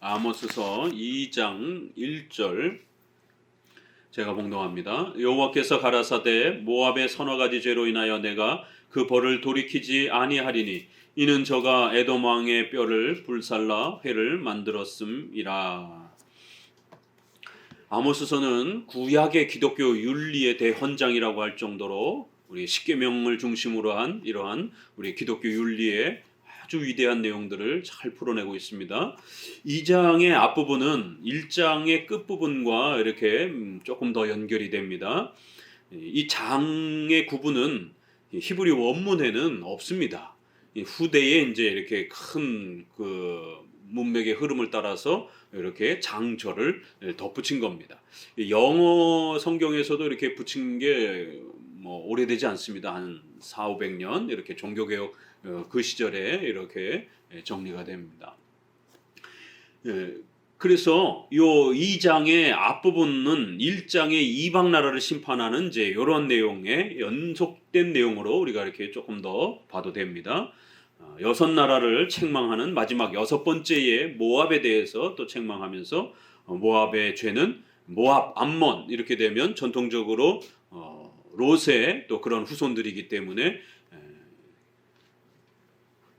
아모스서 2장 1절 제가 봉독합니다. 여호와께서 가라사대 모압의 서너 가지 죄로 인하여 내가 그 벌을 돌이키지 아니하리니 이는 저가 에돔 왕의 뼈를 불살라 회를 만들었음이라. 아모스서는 구약의 기독교 윤리의 대헌장이라고 할 정도로 우리 십계명을 중심으로 한 이러한 우리 기독교 윤리의 아주 위대한 내용들을 잘 풀어내고 있습니다. 2장의 앞부분은 1장의 끝부분과 이렇게 조금 더 연결이 됩니다. 이 장의 구분은 히브리 원문에는 없습니다. 후대에 이제 이렇게 큰 그 문맥의 흐름을 따라서 이렇게 장절을 덧붙인 겁니다. 영어 성경에서도 이렇게 붙인 게 뭐 오래되지 않습니다. 한 400~500년 이렇게 종교개혁 그 시절에 이렇게 정리가 됩니다. 그래서 요 2장의 앞부분은 1장의 이방 나라를 심판하는 이제 이런 내용의 연속된 내용으로 우리가 이렇게 조금 더 봐도 됩니다. 6나라를 책망하는 마지막 6번째의 모압에 대해서 또 책망하면서 모압의 죄는 모압, 암몬 이렇게 되면 전통적으로 롯의 또 그런 후손들이기 때문에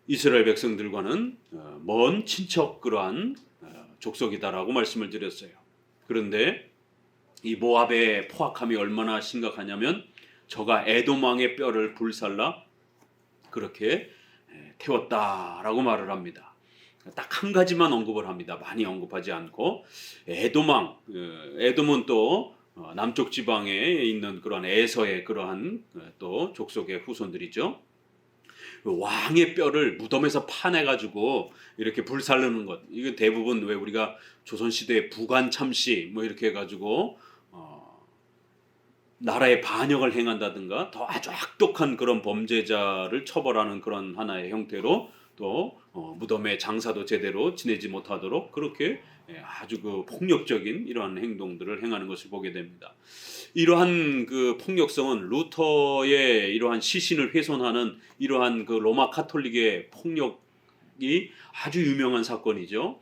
이스라엘 백성들과는 먼 친척 그러한 족속이다라고 말씀을 드렸어요. 그런데 이 모압의 포악함이 얼마나 심각하냐면 저가 에돔 왕의 뼈를 불살라 그렇게 태웠다라고 말을 합니다. 딱 한 가지만 언급을 합니다. 많이 언급하지 않고 에돔 왕, 에돔은 또 남쪽 지방에 있는 그런 에서의 그러한 또 족속의 후손들이죠. 왕의 뼈를 무덤에서 파내가지고 이렇게 불살르는 것. 이거 대부분 왜 우리가 조선시대에 부관 참시 뭐 이렇게 해가지고 나라의 반역을 행한다든가 더 아주 악독한 그런 범죄자를 처벌하는 그런 하나의 형태로 또 무덤의 장사도 제대로 지내지 못하도록 그렇게 아주 그 폭력적인 이러한 행동들을 행하는 것을 보게 됩니다. 이러한 그 폭력성은 루터의 이러한 시신을 훼손하는 이러한 그 로마 카톨릭의 폭력이 아주 유명한 사건이죠.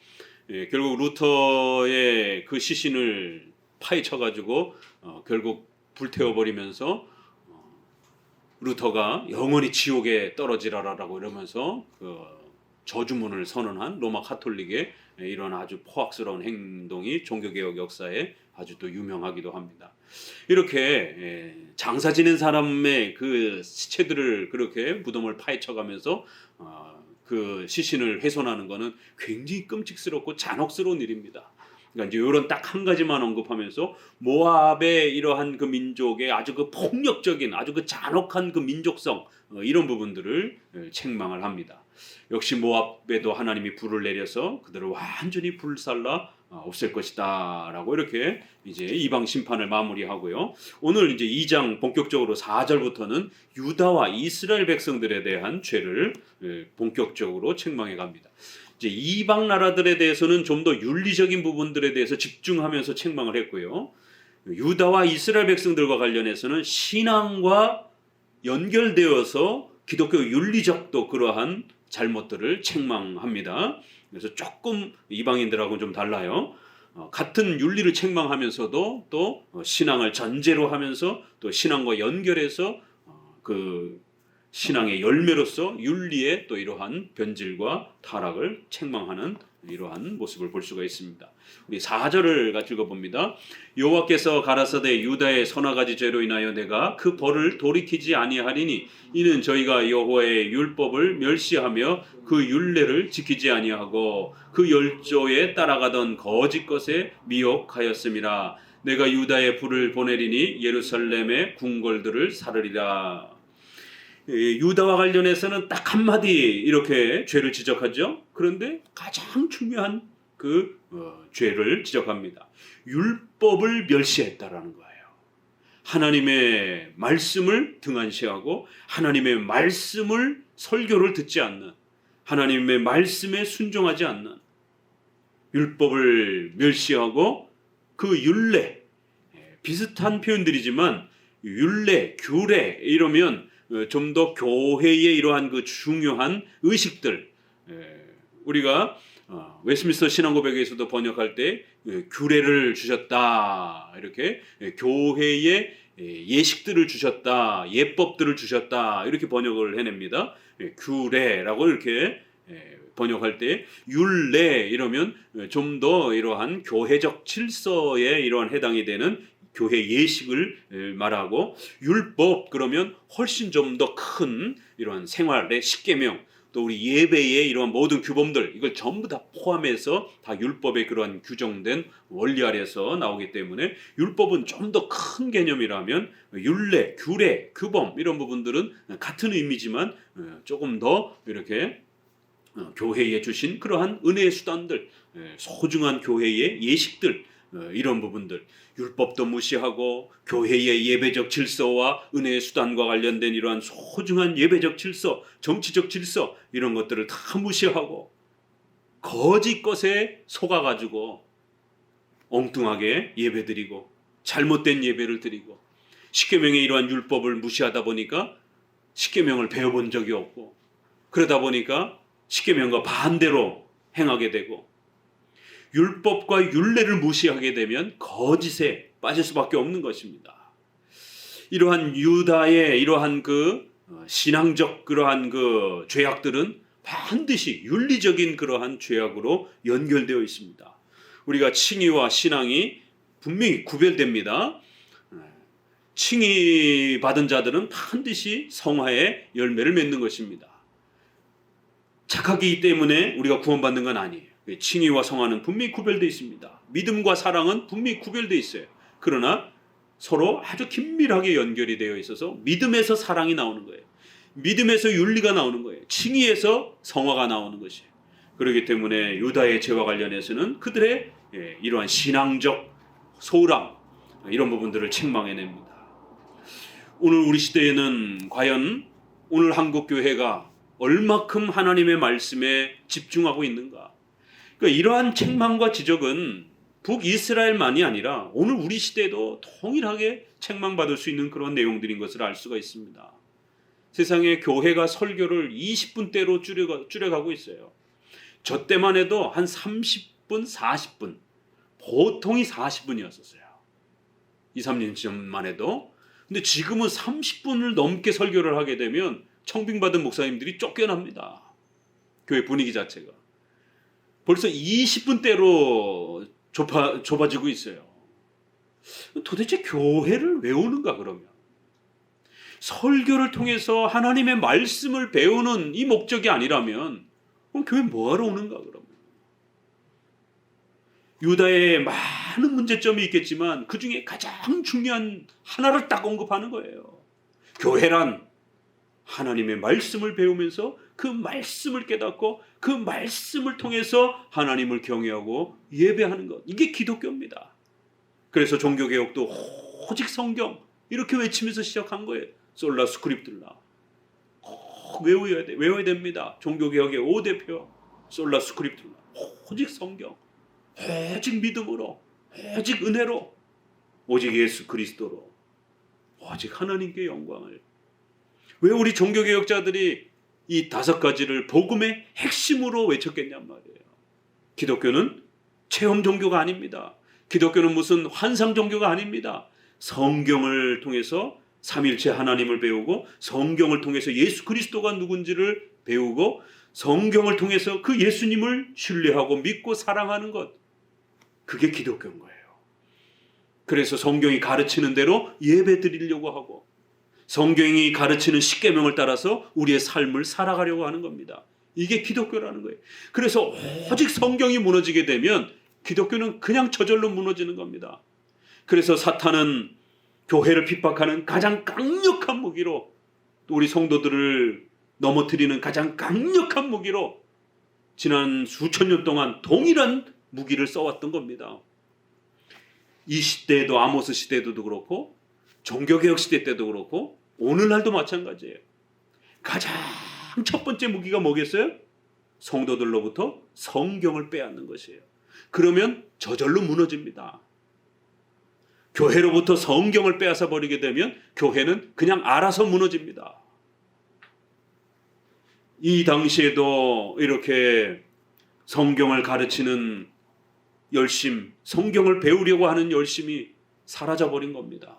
결국 루터의 그 시신을 파헤쳐가지고 결국 불태워버리면서 루터가 영원히 지옥에 떨어지라라고 이러면서 그 저주문을 선언한 로마 카톨릭의 이런 아주 포악스러운 행동이 종교개혁 역사에 아주 또 유명하기도 합니다. 이렇게 장사 지낸 사람의 그 시체들을 그렇게 무덤을 파헤쳐가면서 그 시신을 훼손하는 것은 굉장히 끔찍스럽고 잔혹스러운 일입니다. 그러니까 이제 이런 딱 한 가지만 언급하면서 모압의 이러한 그 민족의 아주 그 폭력적인 아주 그 잔혹한 그 민족성 이런 부분들을 책망을 합니다. 역시 모압에도 하나님이 불을 내려서 그들을 완전히 불살라 없앨 것이다라고 이렇게 이제 이방 심판을 마무리하고요. 오늘 이제 2장 본격적으로 4절부터는 유다와 이스라엘 백성들에 대한 죄를 본격적으로 책망해 갑니다. 이제 이방 나라들에 대해서는 좀 더 윤리적인 부분들에 대해서 집중하면서 책망을 했고요. 유다와 이스라엘 백성들과 관련해서는 신앙과 연결되어서 기독교 윤리적 또 그러한 잘못들을 책망합니다. 그래서 조금 이방인들하고는 좀 달라요. 같은 윤리를 책망하면서도 또 신앙을 전제로 하면서 또 신앙과 연결해서 그 신앙의 열매로서 윤리의 또 이러한 변질과 타락을 책망하는 이러한 모습을 볼 수가 있습니다. 우리 4절을 같이 읽어봅니다. 여호와께서 가라사대 유다의 서너 가지 죄로 인하여 내가 그 벌을 돌이키지 아니하리니 이는 저희가 여호와의 율법을 멸시하며 그 율례를 지키지 아니하고 그 열조에 따라가던 거짓 것에 미혹하였음이라. 내가 유다의 불을 보내리니 예루살렘의 궁궐들을 사르리라. 유다와 관련해서는 딱 한마디 이렇게 죄를 지적하죠. 그런데 가장 중요한 그 죄를 지적합니다. 율법을 멸시했다라는 거예요. 하나님의 말씀을 등한시하고 하나님의 말씀을 설교를 듣지 않는, 하나님의 말씀에 순종하지 않는, 율법을 멸시하고 그 율례, 비슷한 표현들이지만 율례, 규례 이러면 좀 더 교회의 이러한 그 중요한 의식들, 우리가 웨스트민스터 신앙고백에서도 번역할 때 규례를 주셨다, 이렇게 교회의 예식들을 주셨다, 예법들을 주셨다, 이렇게 번역을 해냅니다. 규례라고 이렇게 번역할 때 율례 이러면 좀 더 이러한 교회적 질서에 이러한 해당이 되는 교회 예식을 말하고, 율법 그러면 훨씬 좀 더 큰 이러한 생활의 십계명, 또 우리 예배의 이러한 모든 규범들, 이걸 전부 다 포함해서 다 율법에 그러한 규정된 원리 아래서 나오기 때문에 율법은 좀 더 큰 개념이라면 율례, 규례, 규범 이런 부분들은 같은 의미지만 조금 더 이렇게 교회에 주신 그러한 은혜의 수단들, 소중한 교회의 예식들, 이런 부분들, 율법도 무시하고 교회의 예배적 질서와 은혜의 수단과 관련된 이러한 소중한 예배적 질서, 정치적 질서, 이런 것들을 다 무시하고 거짓 것에 속아가지고 엉뚱하게 예배드리고 잘못된 예배를 드리고, 십계명의 이러한 율법을 무시하다 보니까 십계명을 배워본 적이 없고, 그러다 보니까 십계명과 반대로 행하게 되고, 율법과 율례를 무시하게 되면 거짓에 빠질 수밖에 없는 것입니다. 이러한 유다의 이러한 신앙적 그러한 죄악들은 반드시 윤리적인 그러한 죄악으로 연결되어 있습니다. 우리가 칭의와 신앙이 분명히 구별됩니다. 칭의 받은 자들은 반드시 성화의 열매를 맺는 것입니다. 착하기 때문에 우리가 구원받는 건 아니에요. 칭의와 성화는 분명히 구별되어 있습니다. 믿음과 사랑은 분명히 구별되어 있어요. 그러나 서로 아주 긴밀하게 연결이 되어 있어서 믿음에서 사랑이 나오는 거예요. 믿음에서 윤리가 나오는 거예요. 칭의에서 성화가 나오는 것이에요. 그렇기 때문에 유다의 죄와 관련해서는 그들의 이러한 신앙적 소홀함, 이런 부분들을 책망해냅니다. 오늘 우리 시대에는 과연 오늘 한국교회가 얼마큼 하나님의 말씀에 집중하고 있는가? 그러니까 이러한 책망과 지적은 북이스라엘만이 아니라 오늘 우리 시대에도 동일하게 책망받을 수 있는 그런 내용들인 것을 알 수가 있습니다. 세상에 교회가 설교를 20분대로 줄여가고 있어요. 저 때만 해도 한 30분, 40분, 보통이 40분이었었어요. 2, 3년 전만 해도. 근데 지금은 30분을 넘게 설교를 하게 되면 청빙받은 목사님들이 쫓겨납니다. 교회 분위기 자체가. 벌써 20분대로 좁아지고 있어요. 도대체 교회를 왜 오는가 그러면? 설교를 통해서 하나님의 말씀을 배우는 이 목적이 아니라면 그럼 교회 뭐하러 오는가 그러면? 유다의 많은 문제점이 있겠지만 그 중에 가장 중요한 하나를 딱 언급하는 거예요. 교회란 하나님의 말씀을 배우면서 그 말씀을 깨닫고 그 말씀을 통해서 하나님을 경외하고 예배하는 것, 이게 기독교입니다. 그래서 종교개혁도 오직 성경 이렇게 외치면서 시작한 거예요. 솔라 스크립툴라 꼭 외워야 됩니다. 종교개혁의 5대표 솔라 스크립툴라, 오직 성경, 오직 믿음으로, 오직 은혜로, 오직 예수 그리스도로, 오직 하나님께 영광을. 왜 우리 종교개혁자들이 이 5가지를 복음의 핵심으로 외쳤겠냔 말이에요. 기독교는 체험 종교가 아닙니다. 기독교는 무슨 환상 종교가 아닙니다. 성경을 통해서 삼일체 하나님을 배우고, 성경을 통해서 예수 그리스도가 누군지를 배우고, 성경을 통해서 그 예수님을 신뢰하고 믿고 사랑하는 것, 그게 기독교인 거예요. 그래서 성경이 가르치는 대로 예배 드리려고 하고, 성경이 가르치는 십계명을 따라서 우리의 삶을 살아가려고 하는 겁니다. 이게 기독교라는 거예요. 그래서 오직 성경이 무너지게 되면 기독교는 그냥 저절로 무너지는 겁니다. 그래서 사탄은 교회를 핍박하는 가장 강력한 무기로, 또 우리 성도들을 넘어뜨리는 가장 강력한 무기로 지난 수천 년 동안 동일한 무기를 써왔던 겁니다. 이 시대에도, 아모스 시대에도 그렇고 종교개혁 시대 때도 그렇고 오늘날도 마찬가지예요. 가장 첫 번째 무기가 뭐겠어요? 성도들로부터 성경을 빼앗는 것이에요. 그러면 저절로 무너집니다. 교회로부터 성경을 빼앗아 버리게 되면 교회는 그냥 알아서 무너집니다. 이 당시에도 이렇게 성경을 가르치는 열심, 성경을 배우려고 하는 열심이 사라져버린 겁니다.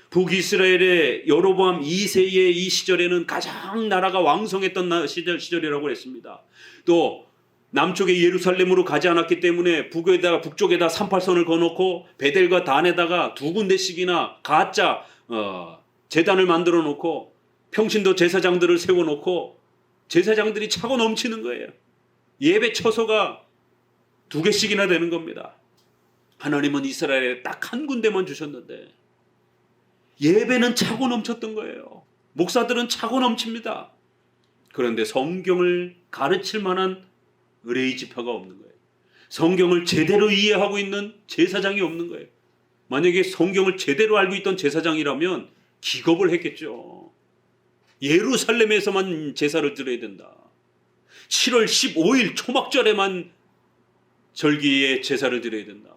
북이스라엘의 여로보암 2세의 이 시절에는 가장 나라가 왕성했던 시절이라고 했습니다. 또 남쪽의 예루살렘으로 가지 않았기 때문에 북쪽에다 38선을 거놓고 베델과 단에다가 두 군데씩이나 가짜 제단을 만들어 놓고 평신도 제사장들을 세워놓고 제사장들이 차고 넘치는 거예요. 예배 처소가 두 개씩이나 되는 겁니다. 하나님은 이스라엘에 딱 한 군데만 주셨는데 예배는 차고 넘쳤던 거예요. 목사들은 차고 넘칩니다. 그런데 성경을 가르칠 만한 의뢰의 지파가 없는 거예요. 성경을 제대로 이해하고 있는 제사장이 없는 거예요. 만약에 성경을 제대로 알고 있던 제사장이라면 기겁을 했겠죠. 예루살렘에서만 제사를 드려야 된다. 7월 15일 초막절에만 절기에 제사를 드려야 된다.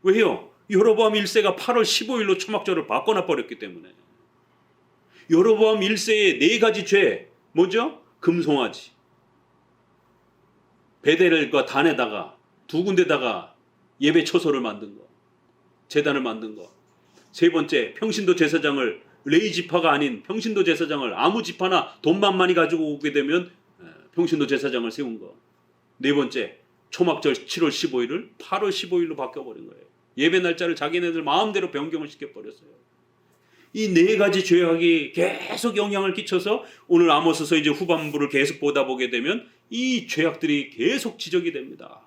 왜요? 여로보암 1세가 8월 15일로 초막절을 바꿔놔 버렸기 때문에. 여로보암 1세의 네 가지 죄 뭐죠? 금송아지, 베델과 단에다가 두 군데다가 예배 처소를 만든 거, 제단을 만든 거. 세 번째, 평신도 제사장을 레위 지파가 아닌 평신도 제사장을 아무 지파나 돈만 많이 가지고 오게 되면 평신도 제사장을 세운 거. 네 번째, 초막절 7월 15일을 8월 15일로 바꿔버린 거예요. 예배 날짜를 자기네들 마음대로 변경을 시켜버렸어요. 이 네 가지 죄악이 계속 영향을 끼쳐서 오늘 아모스서 이제 후반부를 계속 보다 보게 되면 이 죄악들이 계속 지적이 됩니다.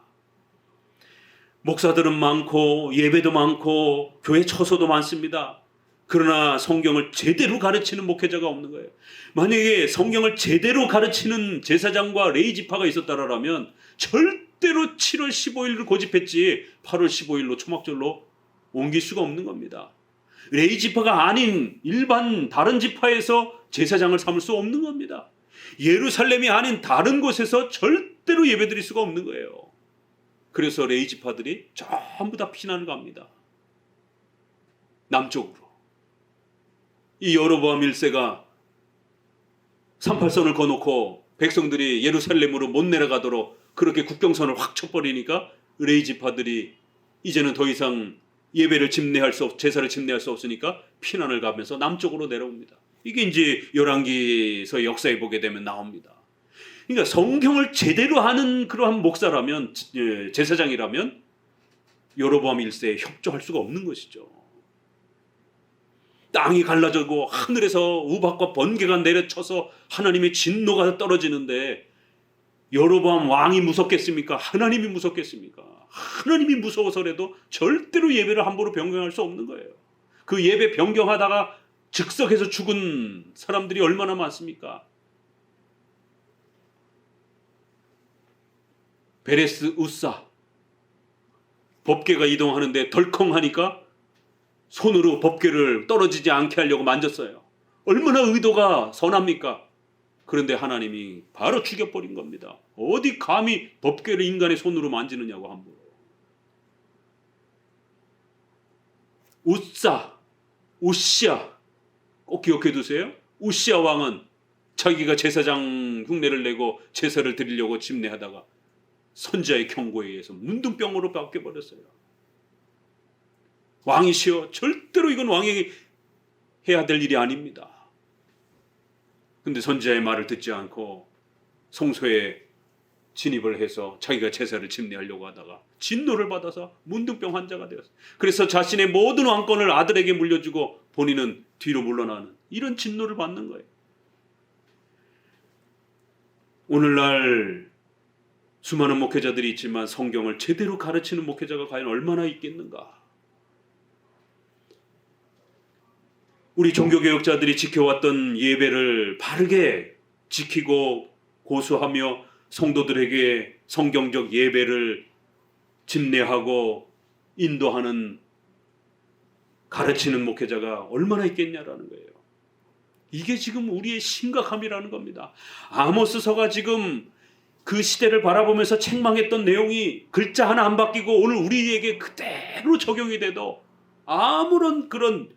목사들은 많고 예배도 많고 교회 처소도 많습니다. 그러나 성경을 제대로 가르치는 목회자가 없는 거예요. 만약에 성경을 제대로 가르치는 제사장과 레위 지파가 있었다라면 절대로 7월 15일을 고집했지 8월 15일로 초막절로 옮길 수가 없는 겁니다. 레위 지파가 아닌 일반 다른 지파에서 제사장을 삼을 수 없는 겁니다. 예루살렘이 아닌 다른 곳에서 절대로 예배드릴 수가 없는 거예요. 그래서 레위 지파들이 전부 다 피난을 갑니다. 남쪽으로. 이 여로보암 1세가 38선을 거놓고 백성들이 예루살렘으로 못 내려가도록 그렇게 국경선을 확 쳐버리니까 레위 지파들이 이제는 더 이상 예배를 제사를 집례할 수 없으니까 피난을 가면서 남쪽으로 내려옵니다. 이게 이제 열왕기서 역사에 보게 되면 나옵니다. 그러니까 성경을 제대로 하는 그러한 목사라면, 제사장이라면 여로보암 1세에 협조할 수가 없는 것이죠. 땅이 갈라지고 하늘에서 우박과 번개가 내려쳐서 하나님의 진노가 떨어지는데 여로보암 왕이 무섭겠습니까? 하나님이 무섭겠습니까? 하나님이 무서워서라도 절대로 예배를 함부로 변경할 수 없는 거예요. 그 예배 변경하다가 즉석에서 죽은 사람들이 얼마나 많습니까? 베레스 우사, 법궤가 이동하는데 덜컹하니까 손으로 법궤를 떨어지지 않게 하려고 만졌어요. 얼마나 의도가 선합니까? 그런데 하나님이 바로 죽여버린 겁니다. 어디 감히 법궤를 인간의 손으로 만지느냐고 함부로. 우시아 꼭 기억해 두세요. 우시아 왕은 자기가 제사장 흉내를 내고 제사를 드리려고 집례하다가 선지자의 경고에 의해서 문둥병으로 바뀌어버렸어요. 왕이시여, 절대로 이건 왕이 해야 될 일이 아닙니다. 근데 선지자의 말을 듣지 않고 성소에 진입을 해서 자기가 제사를 집례하려고 하다가 진노를 받아서 문둥병 환자가 되었어요. 그래서 자신의 모든 왕권을 아들에게 물려주고 본인은 뒤로 물러나는 이런 진노를 받는 거예요. 오늘날 수많은 목회자들이 있지만 성경을 제대로 가르치는 목회자가 과연 얼마나 있겠는가? 우리 종교개혁자들이 지켜왔던 예배를 바르게 지키고 고수하며 성도들에게 성경적 예배를 집례하고 인도하는 가르치는 목회자가 얼마나 있겠냐라는 거예요. 이게 지금 우리의 심각함이라는 겁니다. 아모스서가 지금 그 시대를 바라보면서 책망했던 내용이 글자 하나 안 바뀌고 오늘 우리에게 그대로 적용이 돼도 아무런 그런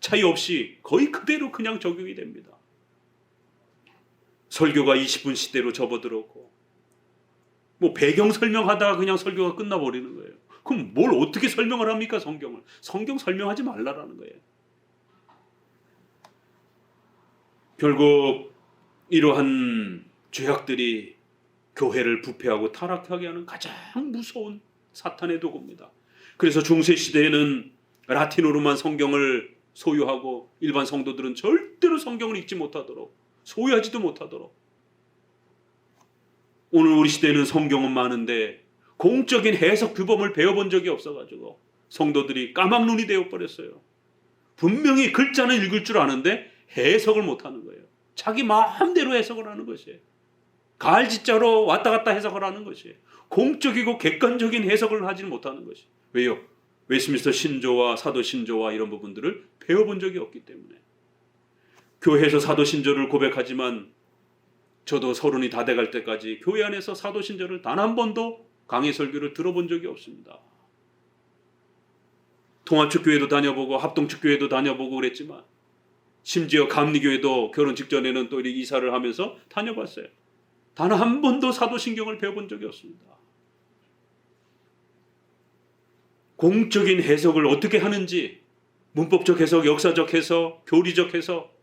차이 없이 거의 그대로 그냥 적용이 됩니다. 설교가 20분 시대로 접어들었고 뭐 배경 설명하다가 그냥 설교가 끝나버리는 거예요. 그럼 뭘 어떻게 설명을 합니까? 성경을. 성경 설명하지 말라라는 거예요. 결국 이러한 죄악들이 교회를 부패하고 타락하게 하는 가장 무서운 사탄의 도구입니다. 그래서 중세 시대에는 라틴어로만 성경을 소유하고 일반 성도들은 절대로 성경을 읽지 못하도록, 소유하지도 못하도록. 오늘 우리 시대에는 성경은 많은데 공적인 해석 규범을 배워본 적이 없어가지고 성도들이 까막눈이 되어버렸어요. 분명히 글자는 읽을 줄 아는데 해석을 못하는 거예요. 자기 마음대로 해석을 하는 것이에요. 가을짓자로 왔다 갔다 해석을 하는 것이에요. 공적이고 객관적인 해석을 하지 못하는 것이에요. 왜요? 웨스민스터 신조와 사도신조와 이런 부분들을 배워본 적이 없기 때문에. 교회에서 사도신조를 고백하지만 저도 30이 다 돼갈 때까지 교회 안에서 사도신조를 단 한 번도 강의 설교를 들어본 적이 없습니다. 통합축교회도 다녀보고 합동축교회도 다녀보고 그랬지만 심지어 감리교회도 결혼 직전에는 또 이사를 하면서 다녀봤어요. 단 한 번도 사도신경을 배워본 적이 없습니다. 공적인 해석을 어떻게 하는지, 문법적 해석, 역사적 해석, 교리적 해석,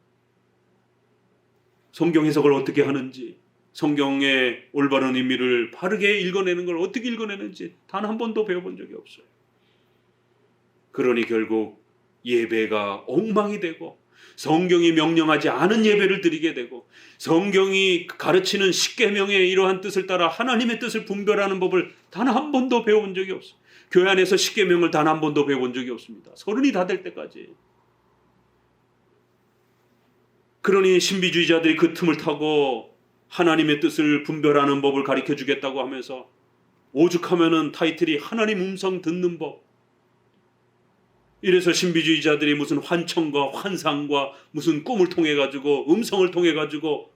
성경 해석을 어떻게 하는지, 성경의 올바른 의미를 바르게 읽어내는 걸 어떻게 읽어내는지 단 한 번도 배워본 적이 없어요. 그러니 결국 예배가 엉망이 되고 성경이 명령하지 않은 예배를 드리게 되고 성경이 가르치는 십계명의 이러한 뜻을 따라 하나님의 뜻을 분별하는 법을 단 한 번도 배워본 적이 없어요. 교회 안에서 십계명을 단 한 번도 배워본 적이 없습니다. 30이 다 될 때까지. 그러니 신비주의자들이 그 틈을 타고 하나님의 뜻을 분별하는 법을 가르쳐 주겠다고 하면서 오죽하면은 타이틀이 하나님 음성 듣는 법. 이래서 신비주의자들이 무슨 환청과 환상과 무슨 꿈을 통해 가지고 음성을 통해 가지고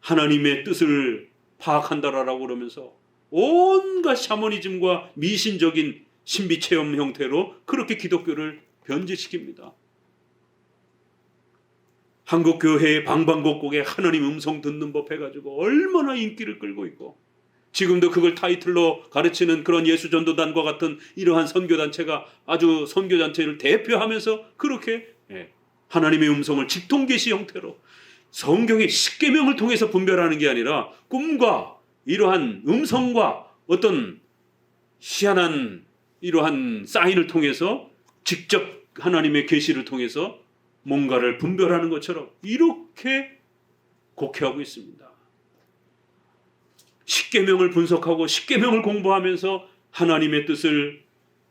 하나님의 뜻을 파악한다라고 그러면서 온갖 샤머니즘과 미신적인 신비체험 형태로 그렇게 기독교를 변질시킵니다. 한국교회의 방방곡곡에 하나님 음성 듣는 법 해가지고 얼마나 인기를 끌고 있고 지금도 그걸 타이틀로 가르치는 그런 예수전도단과 같은 이러한 선교단체가 아주 선교단체를 대표하면서 그렇게 하나님의 음성을 직통계시 형태로 성경의 십계명을 통해서 분별하는 게 아니라 꿈과 이러한 음성과 어떤 희한한 이러한 사인을 통해서 직접 하나님의 계시를 통해서 뭔가를 분별하는 것처럼 이렇게 곡해하고 있습니다. 십계명을 분석하고 십계명을 공부하면서 하나님의 뜻을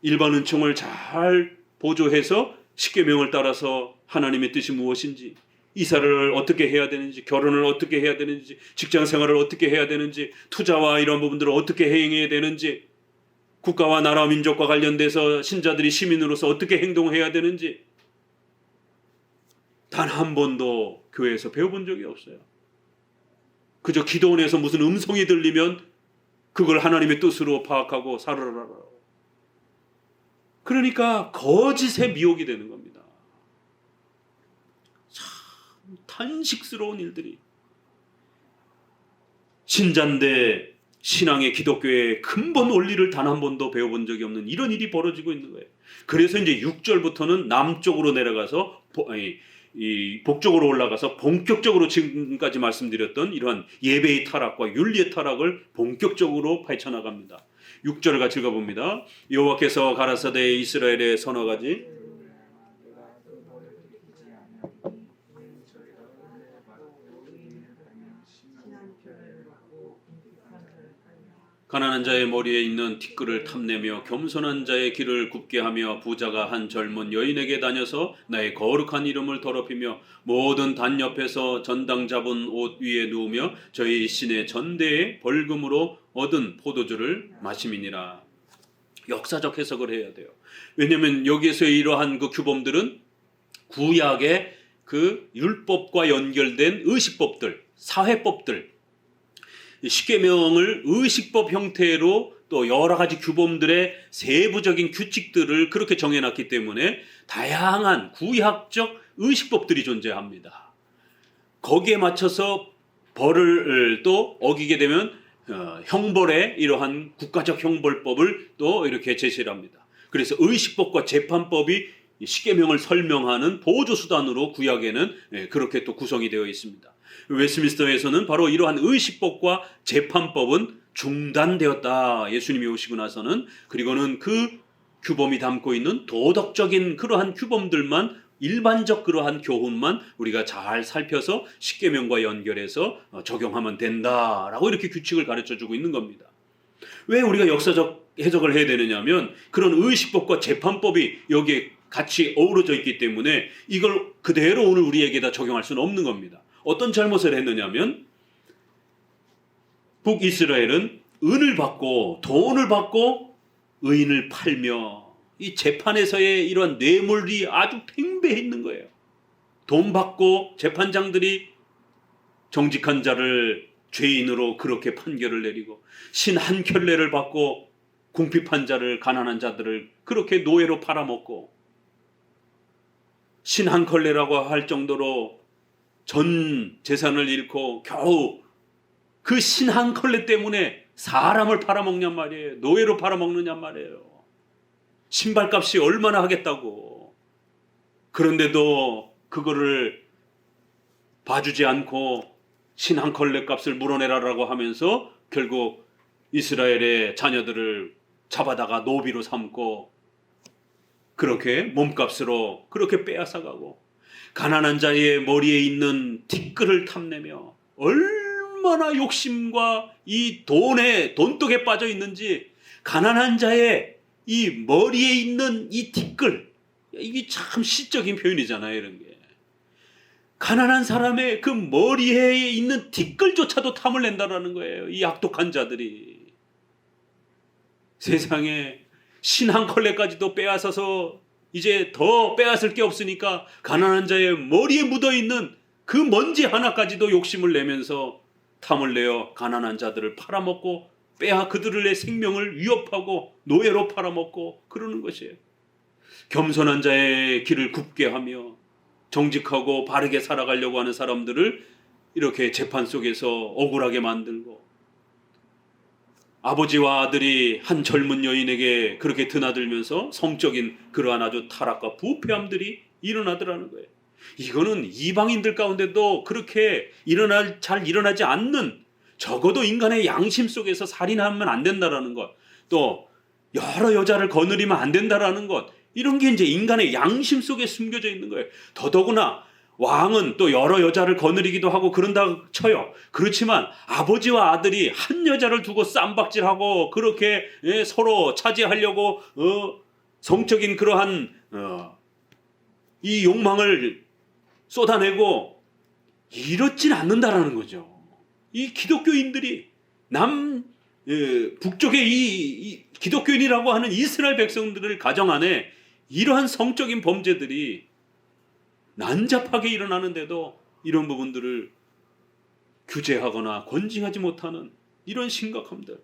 일반 은총을 잘 보조해서 십계명을 따라서 하나님의 뜻이 무엇인지, 이사를 어떻게 해야 되는지, 결혼을 어떻게 해야 되는지, 직장 생활을 어떻게 해야 되는지, 투자와 이런 부분들을 어떻게 행해야 되는지, 국가와 나라 민족과 관련돼서 신자들이 시민으로서 어떻게 행동해야 되는지 단 한 번도 교회에서 배워본 적이 없어요. 그저 기도원에서 무슨 음성이 들리면 그걸 하나님의 뜻으로 파악하고 살아라. 그러니까 거짓의 미혹이 되는 겁니다. 참 탄식스러운 일들이. 신자인데 신앙의 기독교의 근본 원리를 단 한 번도 배워본 적이 없는 이런 일이 벌어지고 있는 거예요. 그래서 이제 6절부터는 남쪽으로 내려가서 이 북쪽으로 올라가서 본격적으로 지금까지 말씀드렸던 이러한 예배의 타락과 윤리의 타락을 본격적으로 파헤쳐나갑니다. 6절을 같이 읽어봅니다. 여호와께서 가라사대 이스라엘의 서너 가지 가난한 자의 머리에 있는 티끌을 탐내며 겸손한 자의 길을 굽게 하며 부자가 한 젊은 여인에게 다녀서 나의 거룩한 이름을 더럽히며 모든 단 옆에서 전당 잡은 옷 위에 누우며 저희 신의 전대에 벌금으로 얻은 포도주를 마심이니라. 역사적 해석을 해야 돼요. 왜냐하면 여기에서 이러한 그 규범들은 구약의 그 율법과 연결된 의식법들, 사회법들, 십계명을 의식법 형태로 또 여러 가지 규범들의 세부적인 규칙들을 그렇게 정해놨기 때문에 다양한 구약적 의식법들이 존재합니다. 거기에 맞춰서 벌을 또 어기게 되면 형벌의 이러한 국가적 형벌법을 또 이렇게 제시를 합니다. 그래서 의식법과 재판법이 십계명을 설명하는 보조 수단으로 구약에는 그렇게 또 구성이 되어 있습니다. 웨스트민스터에서는 바로 이러한 의식법과 재판법은 중단되었다. 예수님이 오시고 나서는. 그리고는 그 규범이 담고 있는 도덕적인 그러한 규범들만, 일반적 그러한 교훈만 우리가 잘 살펴서 십계명과 연결해서 적용하면 된다라고 이렇게 규칙을 가르쳐주고 있는 겁니다. 왜 우리가 역사적 해석을 해야 되느냐면 그런 의식법과 재판법이 여기에 같이 어우러져 있기 때문에 이걸 그대로 오늘 우리에게다 적용할 수는 없는 겁니다. 어떤 잘못을 했느냐면 북이스라엘은 은을 받고 돈을 받고 의인을 팔며 이 재판에서의 이러한 뇌물이 아주 팽배해 있는 거예요. 돈 받고 재판장들이 정직한 자를 죄인으로 그렇게 판결을 내리고 신 한 켤레를 받고 궁핍한 자를, 가난한 자들을 그렇게 노예로 팔아먹고 신 한 켤레라고 할 정도로 전 재산을 잃고 겨우 그 신 한 켤레 때문에 사람을 팔아먹냔 말이에요. 노예로 팔아먹느냔 말이에요. 신발값이 얼마나 하겠다고. 그런데도 그거를 봐주지 않고 신 한 켤레 값을 물어내라라고 하면서 결국 이스라엘의 자녀들을 잡아다가 노비로 삼고 그렇게 몸값으로 그렇게 빼앗아가고 가난한 자의 머리에 있는 티끌을 탐내며 얼마나 욕심과 이 돈독에 빠져 있는지 가난한 자의 이 머리에 있는 이 티끌, 이게 참 시적인 표현이잖아요. 이런 게 가난한 사람의 그 머리에 있는 티끌조차도 탐을 낸다라는 거예요. 이 악독한 자들이 세상에 신 한 컬레까지도 빼앗아서 이제 더 빼앗을 게 없으니까 가난한 자의 머리에 묻어있는 그 먼지 하나까지도 욕심을 내면서 탐을 내어 가난한 자들을 팔아먹고 그들의 생명을 위협하고 노예로 팔아먹고 그러는 것이에요. 겸손한 자의 길을 굽게 하며 정직하고 바르게 살아가려고 하는 사람들을 이렇게 재판 속에서 억울하게 만들고 아버지와 아들이 한 젊은 여인에게 그렇게 드나들면서 성적인 그러한 아주 타락과 부패함들이 일어나더라는 거예요. 이거는 이방인들 가운데도 그렇게 잘 일어나지 않는, 적어도 인간의 양심 속에서 살인하면 안 된다라는 것, 또 여러 여자를 거느리면 안 된다라는 것, 이런 게 이제 인간의 양심 속에 숨겨져 있는 거예요. 더더구나 왕은 또 여러 여자를 거느리기도 하고 그런다 쳐요. 그렇지만 아버지와 아들이 한 여자를 두고 쌈박질하고 그렇게 서로 차지하려고 성적인 그러한 이 욕망을 쏟아내고 이렇진 않는다라는 거죠. 이 기독교인들이 북쪽의 이 기독교인이라고 하는 이스라엘 백성들의 가정 안에 이러한 성적인 범죄들이 난잡하게 일어나는데도 이런 부분들을 규제하거나 권징하지 못하는 이런 심각함들.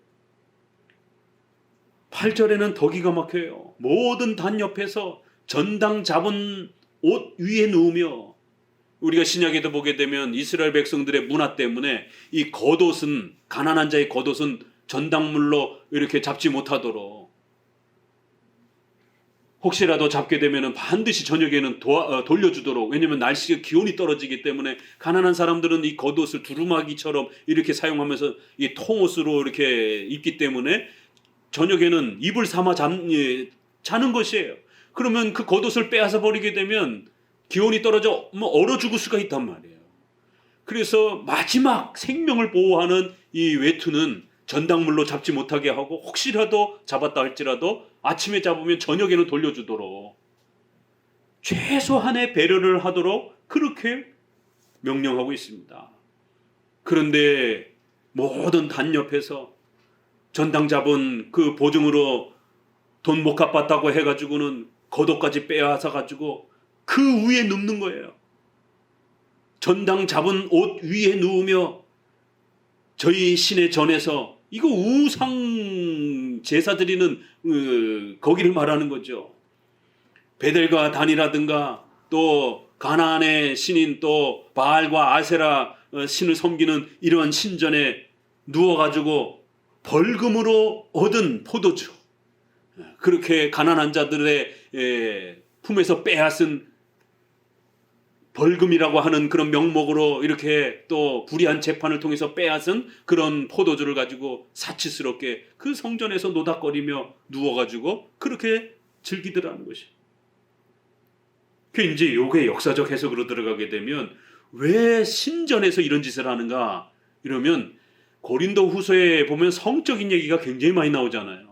8절에는 더 기가 막혀요. 모든 단 옆에서 전당 잡은 옷 위에 누우며, 우리가 신약에도 보게 되면 이스라엘 백성들의 문화 때문에 이 겉옷은, 가난한 자의 겉옷은 전당물로 이렇게 잡지 못하도록, 혹시라도 잡게 되면 반드시 저녁에는 돌려주도록, 왜냐하면 날씨가 기온이 떨어지기 때문에 가난한 사람들은 이 겉옷을 두루마기처럼 이렇게 사용하면서 이 통옷으로 이렇게 입기 때문에 저녁에는 이불 삼아 자는 것이에요. 그러면 그 겉옷을 빼앗아 버리게 되면 기온이 떨어져 얼어 죽을 수가 있단 말이에요. 그래서 마지막 생명을 보호하는 이 외투는 전당물로 잡지 못하게 하고, 혹시라도 잡았다 할지라도 아침에 잡으면 저녁에는 돌려주도록 최소한의 배려를 하도록 그렇게 명령하고 있습니다. 그런데 모든 단 옆에서 전당 잡은 그 보증으로 돈 못 갚았다고 해가지고는 겉옷까지 빼앗아 가지고 그 위에 눕는 거예요. 전당 잡은 옷 위에 누우며 저희 신의 전에서, 이거 우상 제사 드리는 거기를 말하는 거죠. 베델과 단이라든가 또 가나안의 신인 또 바알과 아세라 신을 섬기는 이러한 신전에 누워가지고 벌금으로 얻은 포도주, 그렇게 가난한 자들의 품에서 빼앗은 벌금이라고 하는 그런 명목으로 이렇게 또 불의한 재판을 통해서 빼앗은 그런 포도주를 가지고 사치스럽게 그 성전에서 노닥거리며 누워가지고 그렇게 즐기더라는 것이. 그 이제 요게 역사적 해석으로 들어가게 되면 왜 신전에서 이런 짓을 하는가 이러면 고린도 후서에 보면 성적인 얘기가 굉장히 많이 나오잖아요.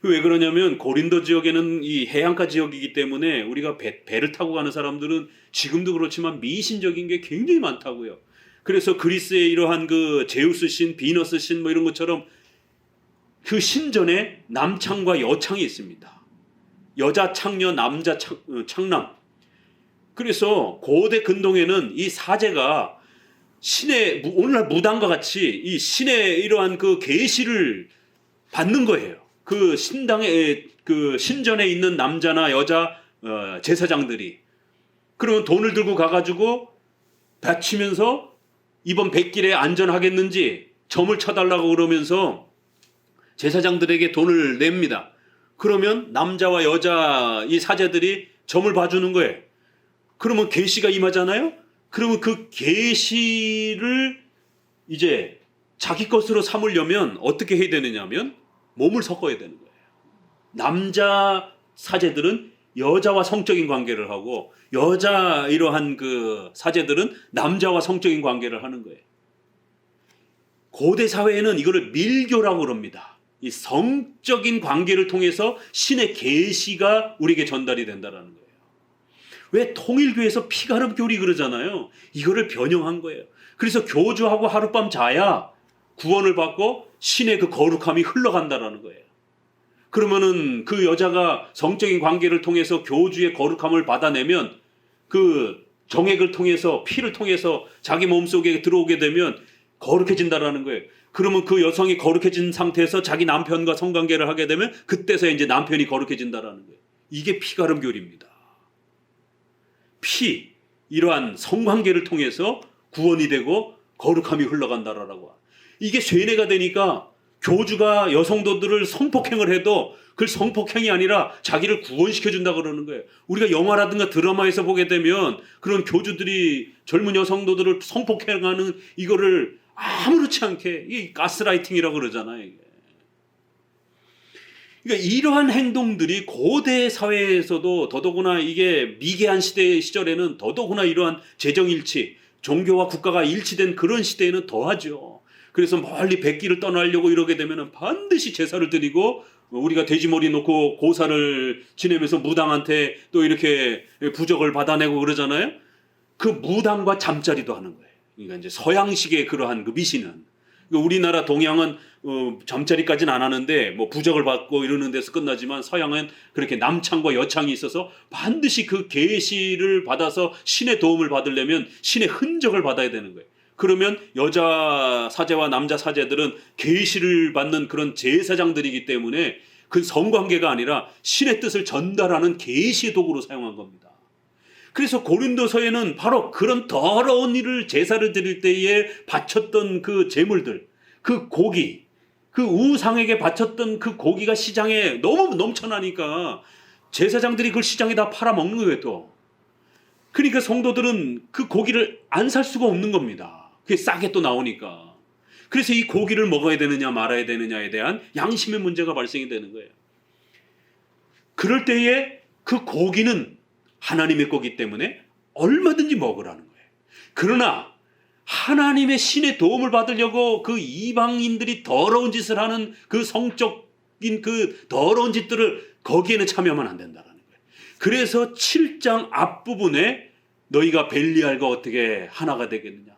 왜 그러냐면 고린도 지역에는 이 해안가 지역이기 때문에 우리가 배를 타고 가는 사람들은 지금도 그렇지만 미신적인 게 굉장히 많다고요. 그래서 그리스의 이러한 그 제우스 신, 비너스 신 뭐 이런 것처럼 그 신전에 남창과 여창이 있습니다. 여자 창녀, 남자 창남. 그래서 고대 근동에는 이 사제가 신의 오늘날 무당과 같이 이 신의 이러한 그 계시를 받는 거예요. 그 신당에 그 신전에 있는 남자나 여자 제사장들이 그러면 돈을 들고 가가지고 바치면서 이번 백길에 안전하겠는지 점을 쳐달라고 그러면서 제사장들에게 돈을 냅니다. 그러면 남자와 여자 이 사제들이 점을 봐주는 거예요. 그러면 계시가 임하잖아요. 그러면 그 계시를 이제 자기 것으로 삼으려면 어떻게 해야 되느냐면 몸을 섞어야 되는 거예요. 남자 사제들은 여자와 성적인 관계를 하고 여자 이러한 그 사제들은 남자와 성적인 관계를 하는 거예요. 고대 사회에는 이거를 밀교라고 그럽니다. 이 성적인 관계를 통해서 신의 계시가 우리에게 전달이 된다는 거예요. 왜 통일교에서 피가름 교리 그러잖아요. 이거를 변형한 거예요. 그래서 교주하고 하룻밤 자야 구원을 받고 신의 그 거룩함이 흘러간다라는 거예요. 그러면은 그 여자가 성적인 관계를 통해서 교주의 거룩함을 받아내면 그 정액을 통해서 피를 통해서 자기 몸속에 들어오게 되면 거룩해진다라는 거예요. 그러면 그 여성이 거룩해진 상태에서 자기 남편과 성관계를 하게 되면 그때서 이제 남편이 거룩해진다라는 거예요. 이게 피가름 교리입니다. 이러한 성관계를 통해서 구원이 되고 거룩함이 흘러간다라고. 이게 쇠뇌가 되니까 교주가 여성도들을 성폭행을 해도 그 성폭행이 아니라 자기를 구원시켜준다 그러는 거예요. 우리가 영화라든가 드라마에서 보게 되면 그런 교주들이 젊은 여성도들을 성폭행하는 이거를 아무렇지 않게 이 가스라이팅이라고 그러잖아요. 이게. 그러니까 이러한 행동들이 고대 사회에서도 더더구나 이게 미개한 시절에는 더더구나 이러한 재정일치, 종교와 국가가 일치된 그런 시대에는 더하죠. 그래서 멀리 백기를 떠나려고 이러게 되면 반드시 제사를 드리고 우리가 돼지머리 놓고 고사를 지내면서 무당한테 또 이렇게 부적을 받아내고 그러잖아요. 그 무당과 잠자리도 하는 거예요. 그러니까 이제 서양식의 그러한 그 미신은. 우리나라 동양은 잠자리까지는 안 하는데 뭐 부적을 받고 이러는 데서 끝나지만 서양은 그렇게 남창과 여창이 있어서 반드시 그 계시를 받아서 신의 도움을 받으려면 신의 흔적을 받아야 되는 거예요. 그러면 여자 사제와 남자 사제들은 계시를 받는 그런 제사장들이기 때문에 그 성관계가 아니라 신의 뜻을 전달하는 계시의 도구로 사용한 겁니다. 그래서 고린도서에는 바로 그런 더러운 일을 제사를 드릴 때에 바쳤던 그 제물들, 그 고기, 그 우상에게 바쳤던 그 고기가 시장에 너무 넘쳐나니까 제사장들이 그걸 시장에 다 팔아먹는 거예요 또. 그러니까 성도들은 그 고기를 안 살 수가 없는 겁니다. 그게 싸게 또 나오니까. 그래서 이 고기를 먹어야 되느냐 말아야 되느냐에 대한 양심의 문제가 발생이 되는 거예요. 그럴 때에 그 고기는 하나님의 거기 때문에 얼마든지 먹으라는 거예요. 그러나 하나님의 신의 도움을 받으려고 그 이방인들이 더러운 짓을 하는 그 성적인 그 더러운 짓들을 거기에는 참여하면 안 된다는 거예요. 그래서 7장 앞부분에 너희가 벨리알과 어떻게 하나가 되겠느냐.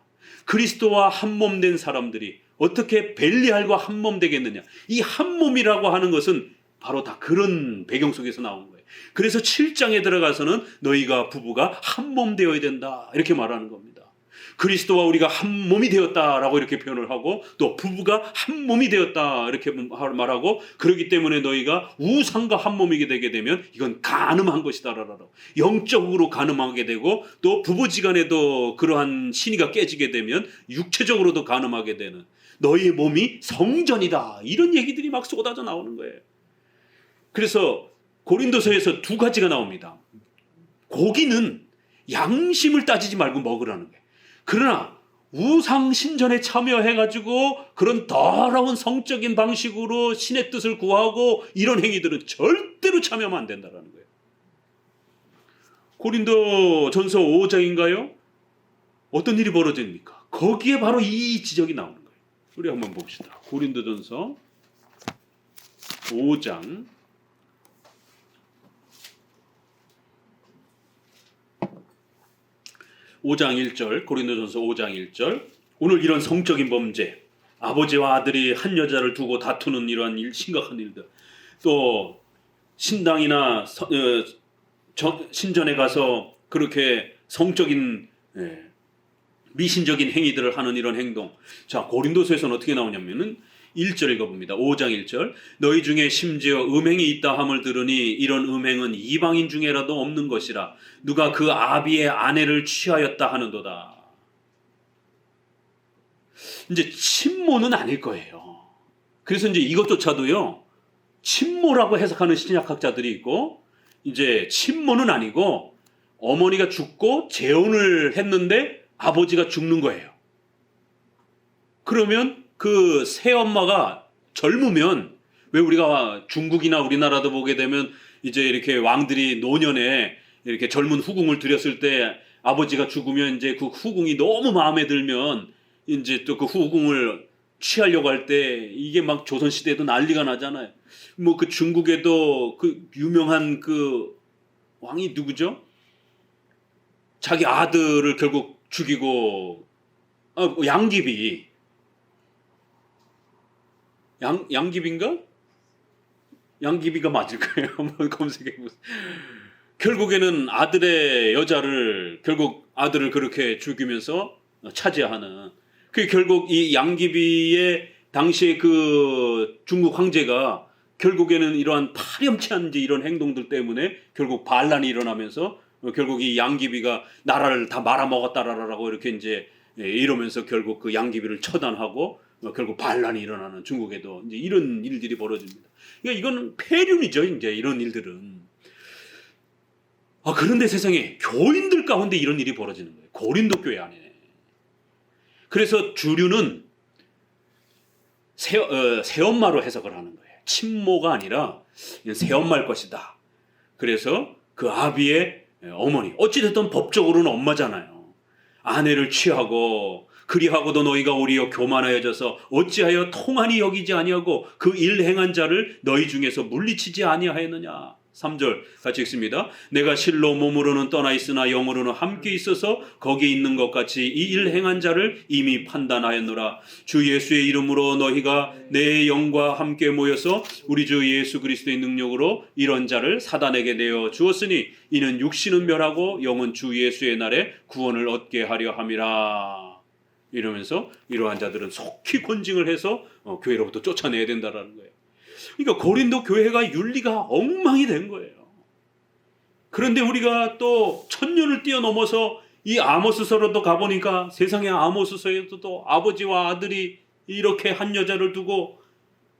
그리스도와 한몸 된 사람들이 어떻게 벨리알과 한몸 되겠느냐. 이 한몸이라고 하는 것은 바로 다 그런 배경 속에서 나온 거예요. 그래서 7장에 들어가서는 너희가 부부가 한몸 되어야 된다 이렇게 말하는 겁니다. 그리스도와 우리가 한 몸이 되었다라고 이렇게 표현을 하고 또 부부가 한 몸이 되었다 이렇게 말하고 그렇기 때문에 너희가 우상과 한 몸이게 되게 되면 이건 간음한 것이다라고 영적으로 간음하게 되고 또 부부지간에도 그러한 신의가 깨지게 되면 육체적으로도 간음하게 되는 너희의 몸이 성전이다. 이런 얘기들이 막 쏟아져 나오는 거예요. 그래서 고린도서에서 두 가지가 나옵니다. 고기는 양심을 따지지 말고 먹으라는 거예요. 그러나 우상 신전에 참여해가지고 그런 더러운 성적인 방식으로 신의 뜻을 구하고 이런 행위들은 절대로 참여하면 안 된다는 거예요. 고린도 전서 5장인가요? 어떤 일이 벌어집니까? 거기에 바로 이 지적이 나오는 거예요. 우리 한번 봅시다. 고린도 전서 5장 5장 1절, 고린도전서 5장 1절. 오늘 이런 성적인 범죄, 아버지와 아들이 한 여자를 두고 다투는 이러한 심각한 일들, 또 신당이나 신전에 가서 그렇게 성적인 미신적인 행위들을 하는 이런 행동. 자, 고린도서에서는 어떻게 나오냐면은 1절 읽어봅니다. 5장 1절. 너희 중에 심지어 음행이 있다 함을 들으니 이런 음행은 이방인 중에라도 없는 것이라. 누가 그 아비의 아내를 취하였다 하는도다. 이제 침모는 아닐 거예요. 그래서 이제 이것조차도요, 침모라고 해석하는 신약학자들이 있고, 이제 침모는 아니고 어머니가 죽고 재혼을 했는데 아버지가 죽는 거예요. 그러면 그 새엄마가 젊으면, 왜 우리가 중국이나 우리나라도 보게 되면 이제 이렇게 왕들이 노년에 이렇게 젊은 후궁을 들였을 때 아버지가 죽으면 이제 그 후궁이 너무 마음에 들면 이제 또 그 후궁을 취하려고 할 때 이게 막 조선시대에도 난리가 나잖아요. 뭐 그 중국에도 그 유명한 그 왕이 누구죠? 자기 아들을 결국 죽이고, 양귀비. 양귀비인가? 양귀비가 맞을 거예요. 한번 검색해 보세요. 결국에는 결국 아들을 그렇게 죽이면서 차지하는. 그 결국 이 양귀비의 당시에 그 중국 황제가 결국에는 이러한 파렴치한 이런 행동들 때문에 결국 반란이 일어나면서 결국 이 양귀비가 나라를 다 말아먹었다라고 이렇게 이제 이러면서 결국 그 양귀비를 처단하고 결국 반란이 일어나는 중국에도 이제 이런 일들이 벌어집니다. 그러니까 이건 폐륜이죠, 이제 이런 일들은. 그런데 세상에 교인들 가운데 이런 일이 벌어지는 거예요. 고린도 교회 안에. 그래서 주류는 새엄마로 해석을 하는 거예요. 친모가 아니라 새엄마일 것이다. 그래서 그 아비의 어머니, 어찌됐든 법적으로는 엄마잖아요. 아내를 취하고, 그리하고도 너희가 오리어 교만하여져서 어찌하여 통한이 여기지 아니하고 그 일 행한 자를 너희 중에서 물리치지 아니하였느냐. 3절 같이 읽습니다. 내가 실로 몸으로는 떠나 있으나 영으로는 함께 있어서 거기 있는 것 같이 이 일 행한 자를 이미 판단하였노라. 주 예수의 이름으로 너희가 내 영과 함께 모여서 우리 주 예수 그리스도의 능력으로 이런 자를 사단에게 내어 주었으니 이는 육신은 멸하고 영은 주 예수의 날에 구원을 얻게 하려 함이라. 이러면서 이러한 자들은 속히 권징을 해서 교회로부터 쫓아내야 된다라는 거예요. 그러니까 고린도 교회가 윤리가 엉망이 된 거예요. 그런데 우리가 또 1000년을 뛰어넘어서 이 아모스서로도 가보니까 세상의 아모스서에도 또 아버지와 아들이 이렇게 한 여자를 두고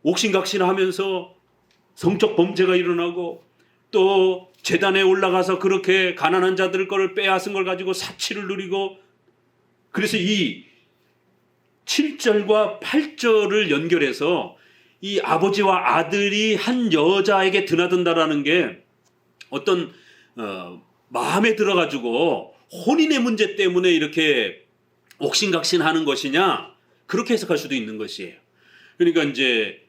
옥신각신하면서 성적 범죄가 일어나고, 또 제단에 올라가서 그렇게 가난한 자들 거를 빼앗은 걸 가지고 사치를 누리고, 그래서 이 7절과 8절을 연결해서 이 아버지와 아들이 한 여자에게 드나든다라는 게 어떤 마음에 들어가지고 혼인의 문제 때문에 이렇게 옥신각신하는 것이냐, 그렇게 해석할 수도 있는 것이에요. 그러니까 이제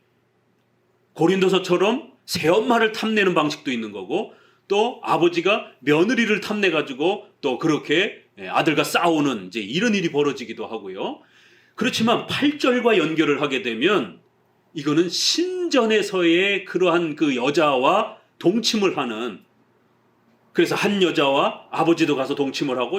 고린도서처럼 새엄마를 탐내는 방식도 있는 거고, 또 아버지가 며느리를 탐내 가지고 또 그렇게 아들과 싸우는 이제 이런 일이 벌어지기도 하고요. 그렇지만 8절과 연결을 하게 되면 이거는 신전에서의 그러한 그 여자와 동침을 하는, 그래서 한 여자와 아버지도 가서 동침을 하고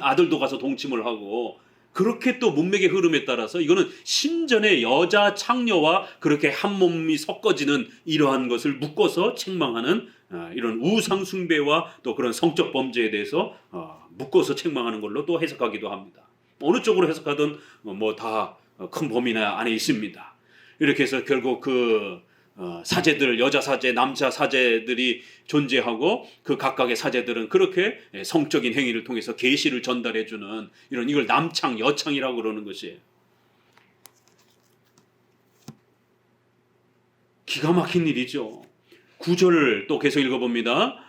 아들도 가서 동침을 하고, 그렇게 또 문맥의 흐름에 따라서 이거는 신전의 여자 창녀와 그렇게 한 몸이 섞어지는 이러한 것을 묶어서 책망하는 이런 우상 숭배와 또 그런 성적 범죄에 대해서 묶어서 책망하는 걸로 또 해석하기도 합니다. 어느 쪽으로 해석하든 뭐 다 큰 범위 안에 있습니다. 이렇게 해서 결국 그 사제들, 여자 사제, 남자 사제들이 존재하고 그 각각의 사제들은 그렇게 성적인 행위를 통해서 계시를 전달해주는 이걸 남창, 여창이라고 그러는 것이에요. 기가 막힌 일이죠. 9절을 또 계속 읽어봅니다.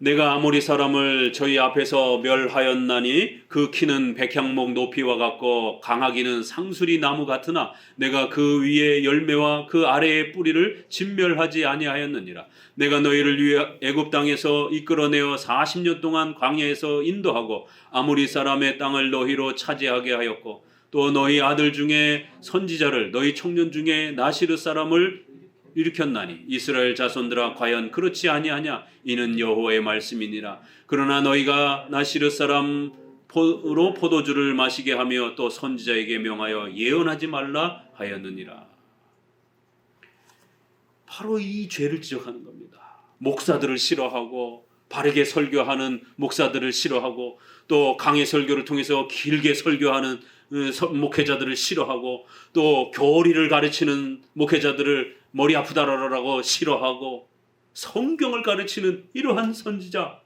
내가 아모리 사람을 저희 앞에서 멸하였나니 그 키는 백향목 높이와 같고 강하기는 상수리 나무 같으나 내가 그 위에 열매와 그 아래의 뿌리를 진멸하지 아니하였느니라. 내가 너희를 위해 애굽 땅에서 이끌어내어 40년 동안 광야에서 인도하고 아모리 사람의 땅을 너희로 차지하게 하였고 또 너희 아들 중에 선지자를 너희 청년 중에 나시르 사람을 일으켰나니 이스라엘 자손들아 과연 그렇지 아니하냐. 이는 여호와의 말씀이니라. 그러나 너희가 나시르 사람으로 포도주를 마시게 하며 또 선지자에게 명하여 예언하지 말라 하였느니라. 바로 이 죄를 지적하는 겁니다. 목사들을 싫어하고 바르게 설교하는 목사들을 싫어하고 또 강의 설교를 통해서 길게 설교하는 목회자들을 싫어하고 또 교리를 가르치는 목회자들을 머리 아프다라고 싫어하고 성경을 가르치는 이러한 선지자,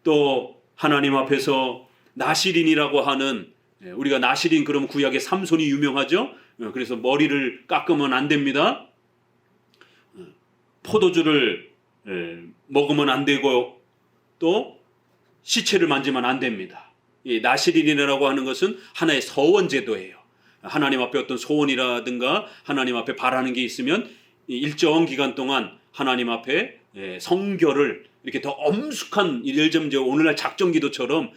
또 하나님 앞에서 나시린이라고 하는, 우리가 나시린 그러면 구약의 삼손이 유명하죠. 그래서 머리를 깎으면 안 됩니다. 포도주를 먹으면 안 되고 또 시체를 만지면 안 됩니다. 이 나시린이라고 하는 것은 하나의 서원 제도예요. 하나님 앞에 어떤 소원이라든가 하나님 앞에 바라는 게 있으면 일정 기간 동안 하나님 앞에 성결을 이렇게 더 엄숙한, 예를 들면 오늘날 작정기도처럼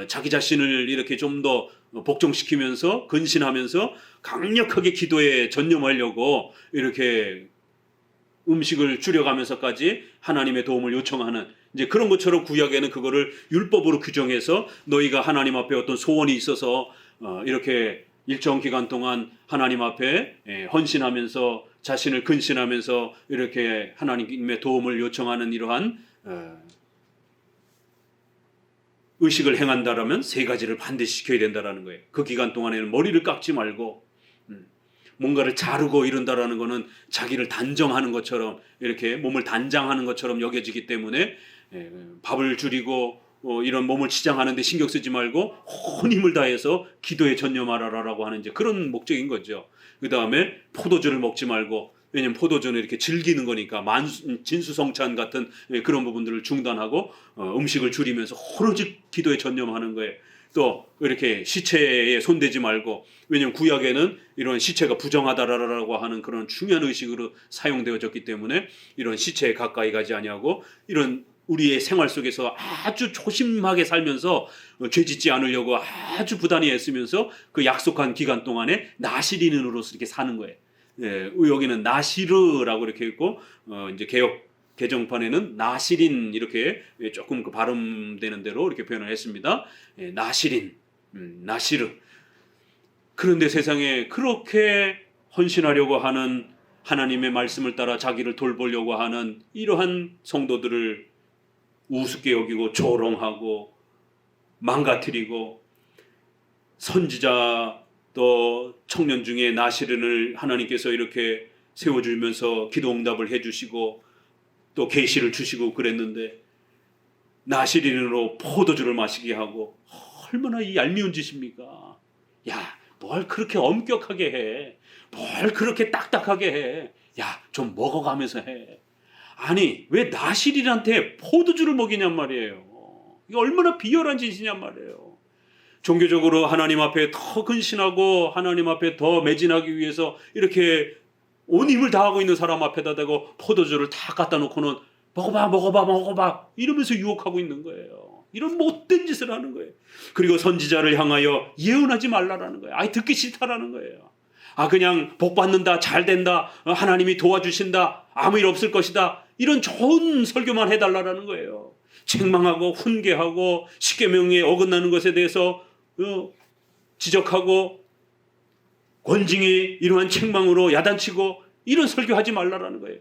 자기 자신을 이렇게 좀 더 복종시키면서 근신하면서 강력하게 기도에 전념하려고 이렇게 음식을 줄여가면서까지 하나님의 도움을 요청하는, 이제 그런 것처럼 구약에는 그거를 율법으로 규정해서 너희가 하나님 앞에 어떤 소원이 있어서 이렇게 일정 기간 동안 하나님 앞에 헌신하면서 자신을 근신하면서 이렇게 하나님의 도움을 요청하는 이러한 의식을 행한다라면 세 가지를 반드시 지켜야 된다라는 거예요. 그 기간 동안에는 머리를 깎지 말고 뭔가를 자르고 이런다라는 것은 자기를 단정하는 것처럼, 이렇게 몸을 단장하는 것처럼 여겨지기 때문에 밥을 줄이고 이런 몸을 치장하는 데 신경 쓰지 말고 온 힘을 다해서 기도에 전념하라라고 하는 이제 그런 목적인 거죠. 그 다음에 포도주를 먹지 말고, 왜냐면 포도주는 이렇게 즐기는 거니까 진수성찬 같은 그런 부분들을 중단하고 음식을 줄이면서 오로지 기도에 전념하는 거예요. 또 이렇게 시체에 손대지 말고, 왜냐면 구약에는 이런 시체가 부정하다라고 하는 그런 중요한 의식으로 사용되어졌기 때문에 이런 시체에 가까이 가지 아니하고, 이런 우리의 생활 속에서 아주 조심하게 살면서 죄 짓지 않으려고 아주 부단히 애쓰면서 그 약속한 기간 동안에 나시린으로서 이렇게 사는 거예요. 여기는 나시르라고 이렇게 있고, 이제 개정판에는 나시린 이렇게 조금 그 발음되는 대로 이렇게 표현을 했습니다. 나시린, 나시르. 그런데 세상에 그렇게 헌신하려고 하는, 하나님의 말씀을 따라 자기를 돌보려고 하는 이러한 성도들을 우습게 여기고 조롱하고 망가뜨리고, 선지자 또 청년 중에 나시린을 하나님께서 이렇게 세워주면서 기도 응답을 해주시고 또 계시를 주시고 그랬는데 나시린으로 포도주를 마시게 하고, 얼마나 이 얄미운 짓입니까? 야, 뭘 그렇게 엄격하게 해? 뭘 그렇게 딱딱하게 해? 야, 좀 먹어가면서 해. 아니, 왜 나시린한테 포도주를 먹이냔 말이에요. 이게 얼마나 비열한 짓이냔 말이에요. 종교적으로 하나님 앞에 더 근신하고 하나님 앞에 더 매진하기 위해서 이렇게 온 힘을 다하고 있는 사람 앞에다 대고 포도주를 다 갖다 놓고는 먹어봐 이러면서 유혹하고 있는 거예요. 이런 못된 짓을 하는 거예요. 그리고 선지자를 향하여 예언하지 말라라는 거예요. 아예 듣기 싫다라는 거예요. 그냥 복 받는다, 잘 된다, 하나님이 도와주신다, 아무 일 없을 것이다, 이런 좋은 설교만 해달라라는 거예요. 책망하고 훈계하고 십계명에 어긋나는 것에 대해서 지적하고 권징이 이러한 책망으로 야단치고 이런 설교하지 말라라는 거예요.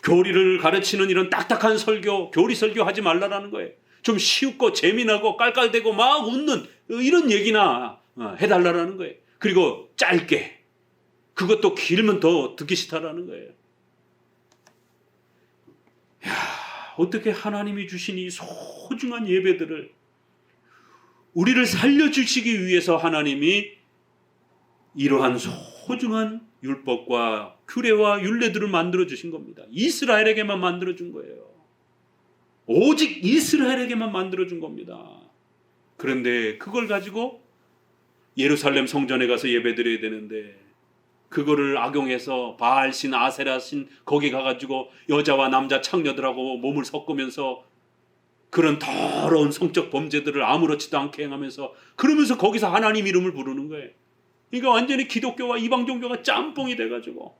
교리를 가르치는 이런 딱딱한 설교, 교리 설교하지 말라라는 거예요. 좀 쉬웠고 재미나고 깔깔대고 막 웃는 이런 얘기나 해달라라는 거예요. 그리고 짧게. 그것도 길면 더 듣기 싫다라는 거예요. 야, 어떻게 하나님이 주신 이 소중한 예배들을 우리를 살려주시기 위해서 하나님이 이러한 소중한 율법과 규례와 율례들을 만들어 주신 겁니다. 이스라엘에게만 만들어 준 거예요. 오직 이스라엘에게만 만들어 준 겁니다. 그런데 그걸 가지고 예루살렘 성전에 가서 예배드려야 되는데 그거를 악용해서 바알신, 아세라신 거기 가가지고 여자와 남자 창녀들하고 몸을 섞으면서 그런 더러운 성적 범죄들을 아무렇지도 않게 행하면서 그러면서 거기서 하나님 이름을 부르는 거예요. 그러니까 완전히 기독교와 이방 종교가 짬뽕이 돼가지고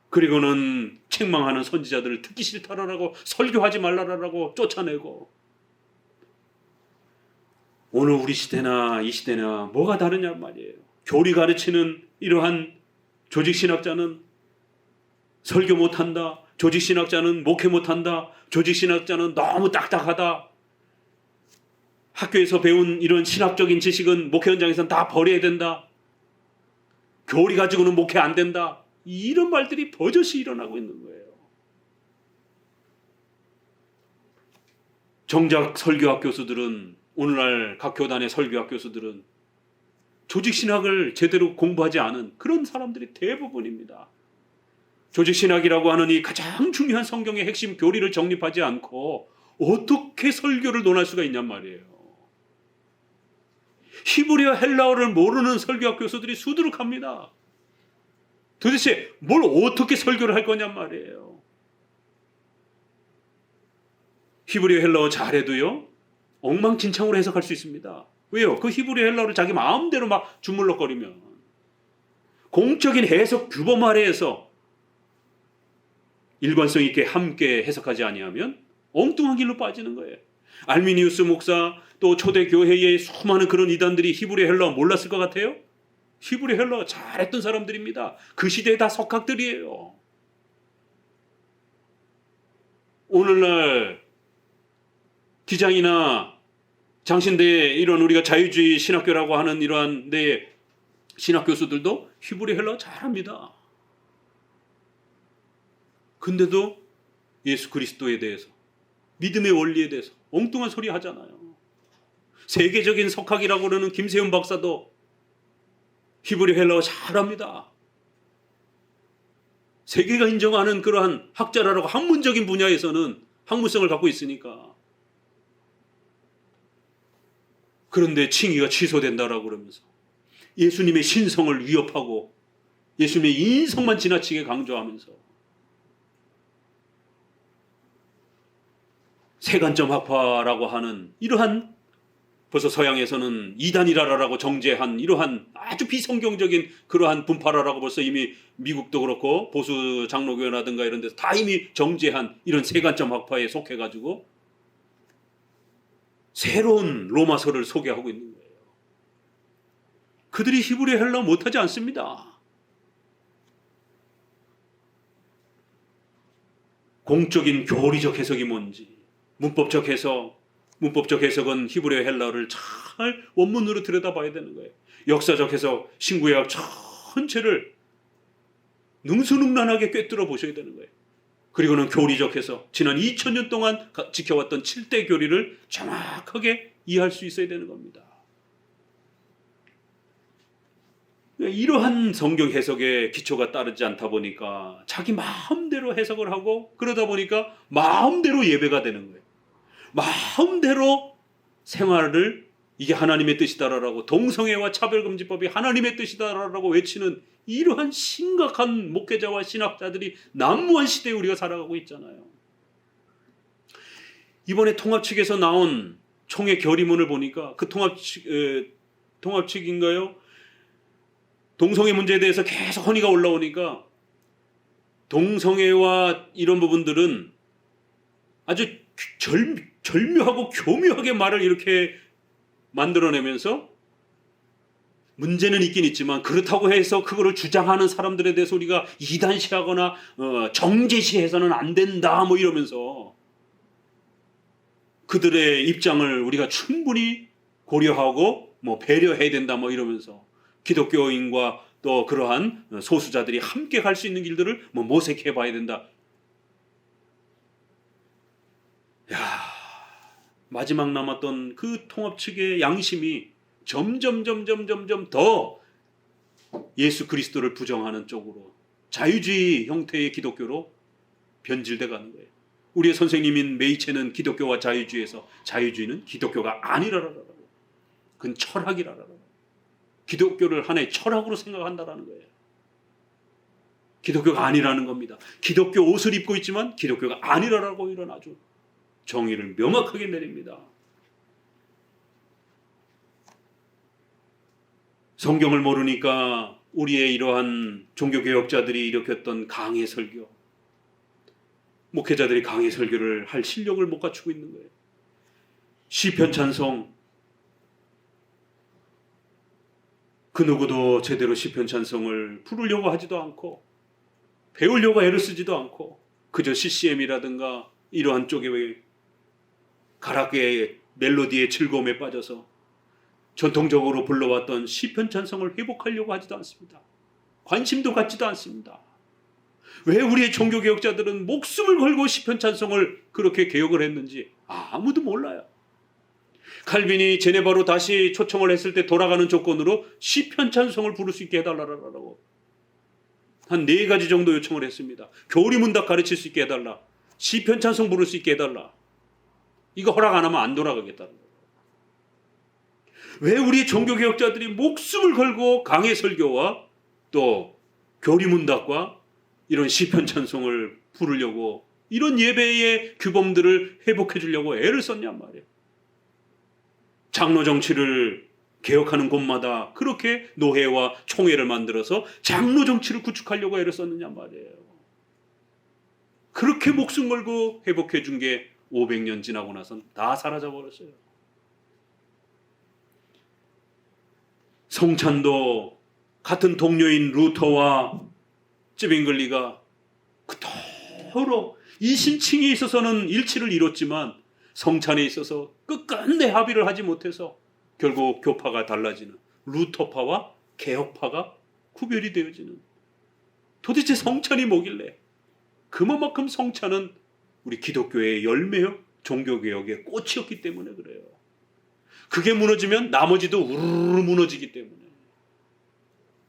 그리고는 책망하는 선지자들을 듣기 싫다라고 설교하지 말라라고 쫓아내고 오늘 우리 시대나 이 시대나 뭐가 다르냐 말이에요. 교리 가르치는 이러한 조직신학자는 설교 못한다. 조직신학자는 목회 못한다. 조직신학자는 너무 딱딱하다. 학교에서 배운 이런 신학적인 지식은 목회 현장에서는 다 버려야 된다. 교리 가지고는 목회 안 된다. 이런 말들이 버젓이 일어나고 있는 거예요. 정작 설교학 교수들은 오늘날 각 교단의 설교학 교수들은 조직신학을 제대로 공부하지 않은 그런 사람들이 대부분입니다. 조직신학이라고 하는 이 가장 중요한 성경의 핵심 교리를 정립하지 않고 어떻게 설교를 논할 수가 있냔 말이에요. 히브리어 헬라어를 모르는 설교학 교수들이 수두룩합니다. 도대체 뭘 어떻게 설교를 할 거냔 말이에요. 히브리어 헬라어 잘해도요 엉망진창으로 해석할 수 있습니다. 왜요? 그 히브리어 헬라어를 자기 마음대로 막 주물럭거리면 공적인 해석 규범 아래에서 일관성 있게 함께 해석하지 아니하면 엉뚱한 길로 빠지는 거예요. 알미니우스 목사 또 초대 교회의 수많은 그런 이단들이 히브리어 헬라어 몰랐을 것 같아요? 히브리어 헬라어 잘했던 사람들입니다. 그 시대에 다 석학들이에요. 오늘날 기장이나 장신대에 이런 우리가 자유주의 신학교라고 하는 이러한 내 신학 교수들도 히브리 헬라어 잘합니다. 근데도 예수 그리스도에 대해서 믿음의 원리에 대해서 엉뚱한 소리 하잖아요. 세계적인 석학이라고 그러는 김세윤 박사도 히브리 헬라어 잘합니다. 세계가 인정하는 그러한 학자라고 학문적인 분야에서는 학문성을 갖고 있으니까. 그런데 칭의가 취소된다라고 그러면서 예수님의 신성을 위협하고 예수님의 인성만 지나치게 강조하면서 세관점 학파라고 하는 이러한 벌써 서양에서는 이단이라라고 정죄한 이러한 아주 비성경적인 그러한 분파라라고 벌써 이미 미국도 그렇고 보수 장로교회라든가 이런 데서 다 이미 정죄한 이런 세관점 학파에 속해가지고 새로운 로마서를 소개하고 있는 거예요. 그들이 히브리 헬라어 못하지 않습니다. 공적인 교리적 해석이 뭔지 문법적 해석은 히브리어 헬라어를 잘 원문으로 들여다봐야 되는 거예요. 역사적 해석, 신구약 전체를 능수능란하게 꿰뚫어 보셔야 되는 거예요. 그리고는 교리적 해석, 지난 2000년 동안 지켜왔던 7대 교리를 정확하게 이해할 수 있어야 되는 겁니다. 이러한 성경 해석에 기초가 따르지 않다 보니까 자기 마음대로 해석을 하고 그러다 보니까 마음대로 예배가 되는 거예요. 마음대로 생활을 이게 하나님의 뜻이다라고 동성애와 차별금지법이 하나님의 뜻이다라고 외치는 이러한 심각한 목회자와 신학자들이 난무한 시대에 우리가 살아가고 있잖아요. 이번에 통합 측에서 나온 총회 결의문을 보니까 그 통합 측인가요? 동성애 문제에 대해서 계속 허니가 올라오니까 동성애와 이런 부분들은 아주 절묘하고 교묘하게 말을 이렇게 만들어내면서 문제는 있긴 있지만 그렇다고 해서 그거를 주장하는 사람들에 대해서 우리가 이단시하거나 정죄시해서는 안 된다 뭐 이러면서 그들의 입장을 우리가 충분히 고려하고 뭐 배려해야 된다 뭐 이러면서 기독교인과 또 그러한 소수자들이 함께 갈 수 있는 길들을 모색해 봐야 된다. 야, 마지막 남았던 그 통합 측의 양심이 점점 더 예수 그리스도를 부정하는 쪽으로 자유주의 형태의 기독교로 변질돼 가는 거예요. 우리의 선생님인 메이체는 기독교와 자유주의에서 자유주의는 기독교가 아니라라고. 그건 철학이라라고. 기독교를 하나의 철학으로 생각한다라는 거예요. 기독교가 아니라는 겁니다. 기독교 옷을 입고 있지만 기독교가 아니라라고 이런 아주 정의를 명확하게 내립니다. 성경을 모르니까 우리의 이러한 종교개혁자들이 일으켰던 강해 설교, 목회자들이 강해 설교를 할 실력을 못 갖추고 있는 거예요. 시편 찬송, 그 누구도 제대로 시편 찬송을 부르려고 하지도 않고 배우려고 애를 쓰지도 않고 그저 CCM이라든가 이러한 쪽의 가락의 멜로디의 즐거움에 빠져서 전통적으로 불러왔던 시편 찬송을 회복하려고 하지도 않습니다. 관심도 갖지도 않습니다. 왜 우리의 종교개혁자들은 목숨을 걸고 시편 찬송을 그렇게 개혁을 했는지 아무도 몰라요. 칼빈이 제네바로 다시 초청을 했을 때 돌아가는 조건으로 시편 찬송을 부를 수 있게 해달라고 한 4가지 정도 요청을 했습니다. 교리문답 가르칠 수 있게 해달라. 시편 찬송 부를 수 있게 해달라. 이거 허락 안 하면 안 돌아가겠다는 거예요. 왜 우리 종교개혁자들이 목숨을 걸고 강해 설교와 또 교리문답과 이런 시편 찬송을 부르려고 이런 예배의 규범들을 회복해 주려고 애를 썼냔 말이에요. 장로 정치를 개혁하는 곳마다 그렇게 노회와 총회를 만들어서 장로 정치를 구축하려고 애를 썼느냐 말이에요. 그렇게 목숨 걸고 회복해 준 게 500년 지나고 나선 다 사라져 버렸어요. 성찬도 같은 동료인 루터와 쯔빙글리가 그토록 이신칭에 있어서는 일치를 이뤘지만 성찬에 있어서 끝끝내 합의를 하지 못해서 결국 교파가 달라지는 루터파와 개혁파가 구별이 되어지는, 도대체 성찬이 뭐길래? 그만큼 성찬은 우리 기독교의 열매요, 종교개혁의 꽃이었기 때문에 그래요. 그게 무너지면 나머지도 우르르 무너지기 때문에.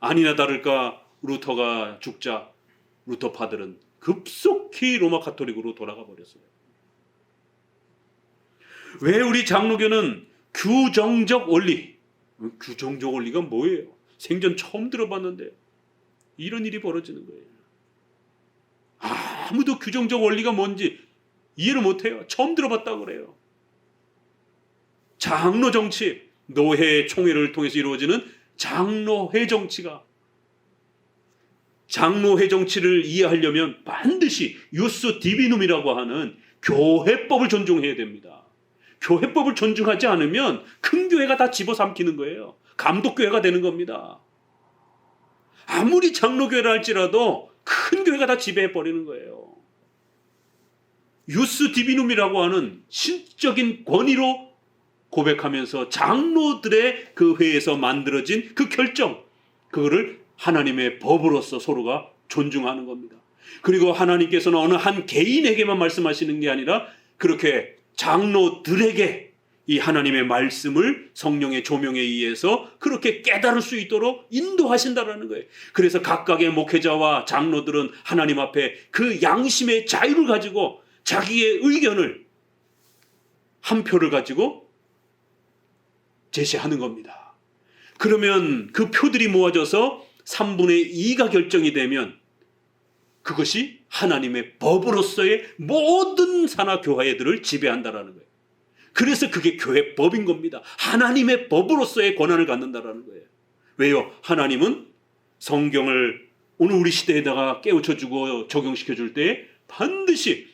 아니나 다를까 루터가 죽자 루터파들은 급속히 로마 가톨릭으로 돌아가 버렸어요. 왜 우리 장로교는 규정적 원리, 규정적 원리가 뭐예요? 생전 처음 들어봤는데 이런 일이 벌어지는 거예요. 아무도 규정적 원리가 뭔지 이해를 못해요. 처음 들어봤다고 그래요. 장로 정치, 노회 총회를 통해서 이루어지는 장로회 정치가, 장로회 정치를 이해하려면 반드시 유스 디비눔이라고 하는 교회법을 존중해야 됩니다. 교회법을 존중하지 않으면 큰 교회가 다 집어삼키는 거예요. 감독교회가 되는 겁니다. 아무리 장로교회를 할지라도 큰 교회가 다 지배해버리는 거예요. 유스 디비눔이라고 하는 신적인 권위로 고백하면서 장로들의 그 회에서 만들어진 그 결정, 그거를 하나님의 법으로서 서로가 존중하는 겁니다. 그리고 하나님께서는 어느 한 개인에게만 말씀하시는 게 아니라 그렇게 장로들에게 이 하나님의 말씀을 성령의 조명에 의해서 그렇게 깨달을 수 있도록 인도하신다라는 거예요. 그래서 각각의 목회자와 장로들은 하나님 앞에 그 양심의 자유를 가지고 자기의 의견을 한 표를 가지고 제시하는 겁니다. 그러면 그 표들이 모아져서 3분의 2가 결정이 되면 그것이 하나님의 법으로서의 모든 산하 교회들을 지배한다라는 거예요. 그래서 그게 교회법인 겁니다. 하나님의 법으로서의 권한을 갖는다라는 거예요. 왜요? 하나님은 성경을 오늘 우리 시대에다가 깨우쳐주고 적용시켜줄 때 반드시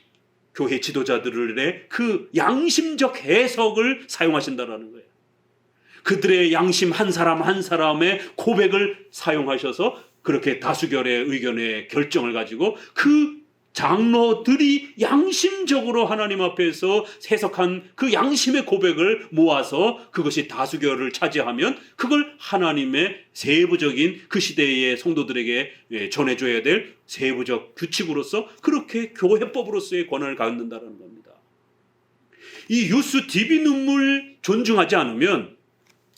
교회 지도자들의 그 양심적 해석을 사용하신다라는 거예요. 그들의 양심 한 사람 한 사람의 고백을 사용하셔서 그렇게 다수결의 의견의 결정을 가지고 그 장로들이 양심적으로 하나님 앞에서 해석한 그 양심의 고백을 모아서 그것이 다수결을 차지하면 그걸 하나님의 세부적인 그 시대의 성도들에게 전해줘야 될 세부적 규칙으로서 그렇게 교회법으로서의 권한을 갖는다는 겁니다. 이 유스 디비눔을 존중하지 않으면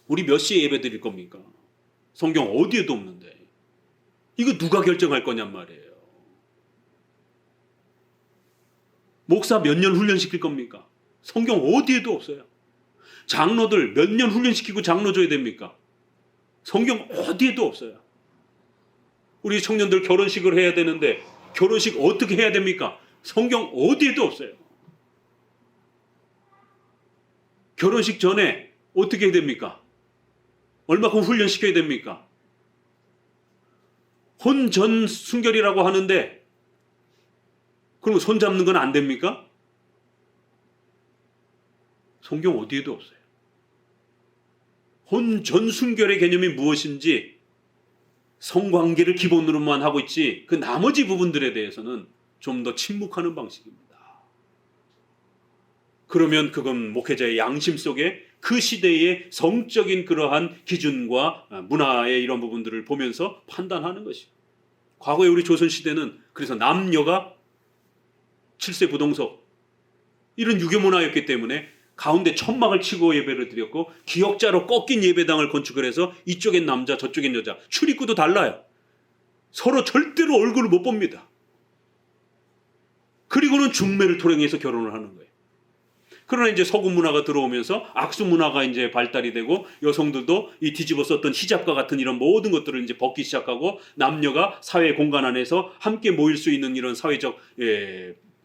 우리 몇 시에 예배 드릴 겁니까? 성경 어디에도 없는데 이거 누가 결정할 거냔 말이에요. 목사 몇 년 훈련시킬 겁니까? 성경 어디에도 없어요. 장로들 몇 년 훈련시키고 장로 줘야 됩니까? 성경 어디에도 없어요. 우리 청년들 결혼식을 해야 되는데 결혼식 어떻게 해야 됩니까? 성경 어디에도 없어요. 결혼식 전에 어떻게 해야 됩니까? 얼마큼 훈련시켜야 됩니까? 혼전 순결이라고 하는데 그럼 손 잡는 건 안 됩니까? 성경 어디에도 없어요. 혼전 순결의 개념이 무엇인지 성관계를 기본으로만 하고 있지 그 나머지 부분들에 대해서는 좀 더 침묵하는 방식입니다. 그러면 그건 목회자의 양심 속에 그 시대의 성적인 그러한 기준과 문화의 이런 부분들을 보면서 판단하는 것이고, 과거에 우리 조선시대는 그래서 남녀가 7세 부동석 이런 유교 문화였기 때문에 가운데 천막을 치고 예배를 드렸고 기역자로 꺾인 예배당을 건축을 해서 이쪽엔 남자 저쪽엔 여자, 출입구도 달라요. 서로 절대로 얼굴을 못 봅니다. 그리고는 중매를 토령해서 결혼을 하는 거예요. 그러나 이제 서구 문화가 들어오면서 악수 문화가 이제 발달이 되고 여성들도 이 뒤집어 썼던 히잡과 같은 이런 모든 것들을 이제 벗기 시작하고 남녀가 사회 공간 안에서 함께 모일 수 있는 이런 사회적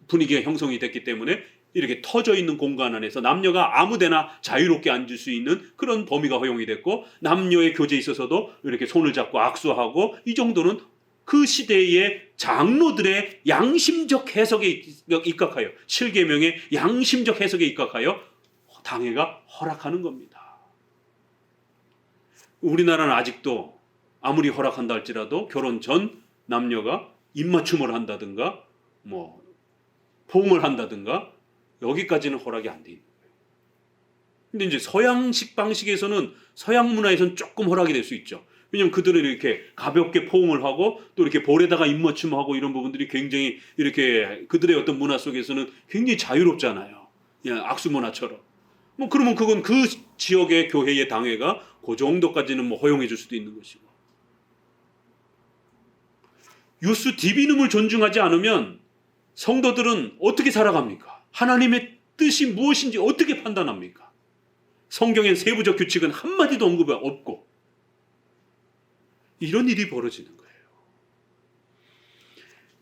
분위기가 형성이 됐기 때문에 이렇게 터져 있는 공간 안에서 남녀가 아무데나 자유롭게 앉을 수 있는 그런 범위가 허용이 됐고, 남녀의 교제에 있어서도 이렇게 손을 잡고 악수하고, 이 정도는 그 시대의 장로들의 양심적 해석에 입각하여, 7계명의 양심적 해석에 입각하여 당회가 허락하는 겁니다. 우리나라는 아직도 아무리 허락한다 할지라도 결혼 전 남녀가 입맞춤을 한다든가 포옹을 한다든가 여기까지는 허락이 안 돼 있는 거예요. 근데 이제 서양식 방식에서는, 서양 문화에서는 조금 허락이 될 수 있죠. 왜냐면 그들은 이렇게 가볍게 포옹을 하고 또 이렇게 볼에다가 입맞춤하고 이런 부분들이 굉장히 이렇게 그들의 어떤 문화 속에서는 굉장히 자유롭잖아요. 그냥 악수 문화처럼. 그러면 그건 그 지역의 교회의 당회가 그 정도까지는 허용해 줄 수도 있는 것이고. 유스 디비눔을 존중하지 않으면 성도들은 어떻게 살아갑니까? 하나님의 뜻이 무엇인지 어떻게 판단합니까? 성경엔 세부적 규칙은 한마디도 언급이 없고 이런 일이 벌어지는 거예요.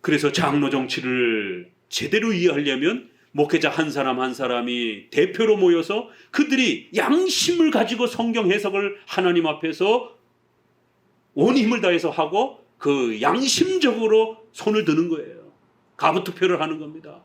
그래서 장로 정치를 제대로 이해하려면 목회자 한 사람 한 사람이 대표로 모여서 그들이 양심을 가지고 성경 해석을 하나님 앞에서 온 힘을 다해서 하고 그 양심적으로 손을 드는 거예요. 가부투표를 하는 겁니다.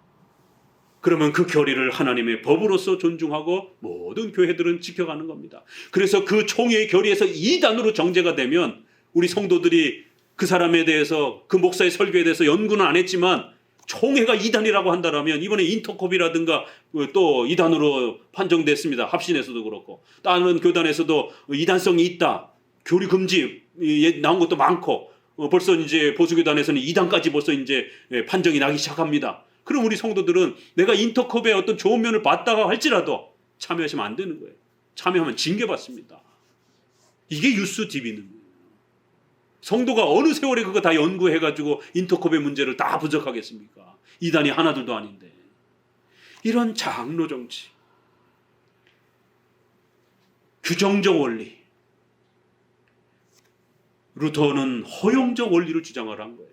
그러면 그 결의를 하나님의 법으로서 존중하고 모든 교회들은 지켜가는 겁니다. 그래서 그 총회의 결의에서 이단으로 정죄가 되면 우리 성도들이 그 사람에 대해서, 그 목사의 설교에 대해서 연구는 안 했지만 총회가 이단이라고 한다면, 이번에 인터콥이라든가 또 이단으로 판정됐습니다. 합신에서도 그렇고 다른 교단에서도 이단성이 있다, 교리 금지 나온 것도 많고, 벌써 이제 보수교단에서는 이단까지 벌써 이제 판정이 나기 시작합니다. 그럼 우리 성도들은 내가 인터컵의 어떤 좋은 면을 봤다가 할지라도 참여하시면 안 되는 거예요. 참여하면 징계받습니다. 이게 유스 디비눔이에요. 성도가 어느 세월에 그거 다 연구해가지고 인터컵의 문제를 다 분석하겠습니까? 이단이 하나둘도 아닌데. 이런 장로 정치, 규정적 원리, 루터는 허용적 원리를 주장을 한 거예요.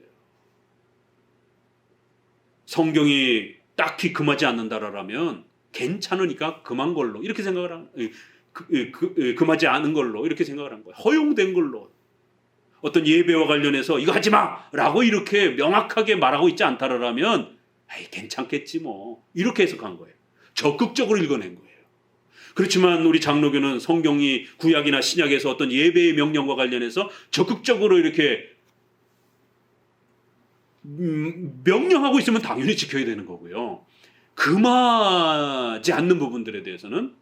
성경이 딱히 금하지 않는다라면 괜찮으니까 금한 걸로 이렇게 생각을 하는, 금하지 않은 걸로 이렇게 생각을 한 거예요. 허용된 걸로. 어떤 예배와 관련해서 이거 하지 마라고 이렇게 명확하게 말하고 있지 않다라면 괜찮겠지 이렇게 해석한 거예요. 적극적으로 읽어낸 거예요. 그렇지만 우리 장로교는 성경이 구약이나 신약에서 어떤 예배의 명령과 관련해서 적극적으로 이렇게 명령하고 있으면 당연히 지켜야 되는 거고요. 금하지 않는 부분들에 대해서는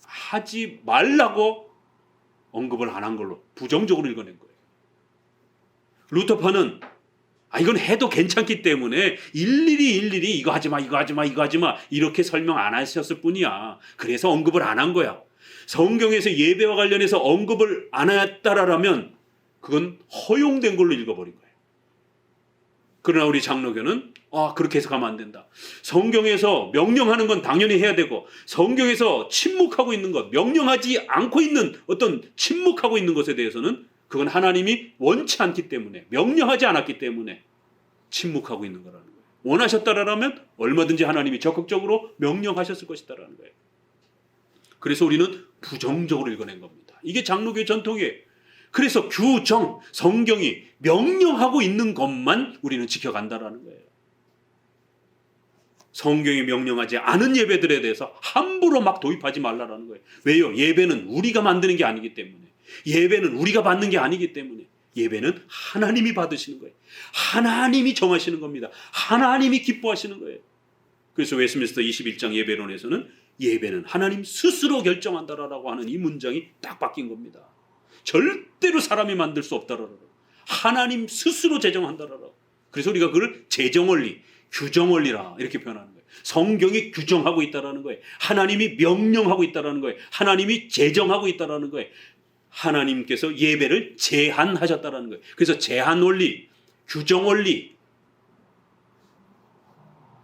하지 말라고 언급을 안 한 걸로 부정적으로 읽어낸 거예요. 루터파는 이건 해도 괜찮기 때문에 일일이 이거 하지 마, 이거 하지 마, 이거 하지 마 이렇게 설명 안 하셨을 뿐이야. 그래서 언급을 안 한 거야. 성경에서 예배와 관련해서 언급을 안 했다라면 그건 허용된 걸로 읽어버린 거예요. 그러나 우리 장로교는 그렇게 해서 가면 안 된다. 성경에서 명령하는 건 당연히 해야 되고, 성경에서 침묵하고 있는 것, 명령하지 않고 있는 어떤 침묵하고 있는 것에 대해서는 그건 하나님이 원치 않기 때문에, 명령하지 않았기 때문에 침묵하고 있는 거라는 거예요. 원하셨다라면 얼마든지 하나님이 적극적으로 명령하셨을 것이다라는 거예요. 그래서 우리는 부정적으로 읽어낸 겁니다. 이게 장로교의 전통이에요. 그래서 규정, 성경이 명령하고 있는 것만 우리는 지켜간다라는 거예요. 성경이 명령하지 않은 예배들에 대해서 함부로 막 도입하지 말라라는 거예요. 왜요? 예배는 우리가 만드는 게 아니기 때문에, 예배는 우리가 받는 게 아니기 때문에, 예배는 하나님이 받으시는 거예요. 하나님이 정하시는 겁니다. 하나님이 기뻐하시는 거예요. 그래서 웨스트민스터 21장 예배론에서는 예배는 하나님 스스로 결정한다라고 하는 이 문장이 딱 바뀐 겁니다. 절대로 사람이 만들 수 없다라고, 하나님 스스로 제정한다라고. 그래서 우리가 그걸 제정원리, 규정원리라 이렇게 표현하는 거예요. 성경이 규정하고 있다라는 거예요. 하나님이 명령하고 있다라는 거예요. 하나님이 제정하고 있다라는 거예요. 하나님께서 예배를 제한하셨다라는 거예요. 그래서 제한원리, 규정원리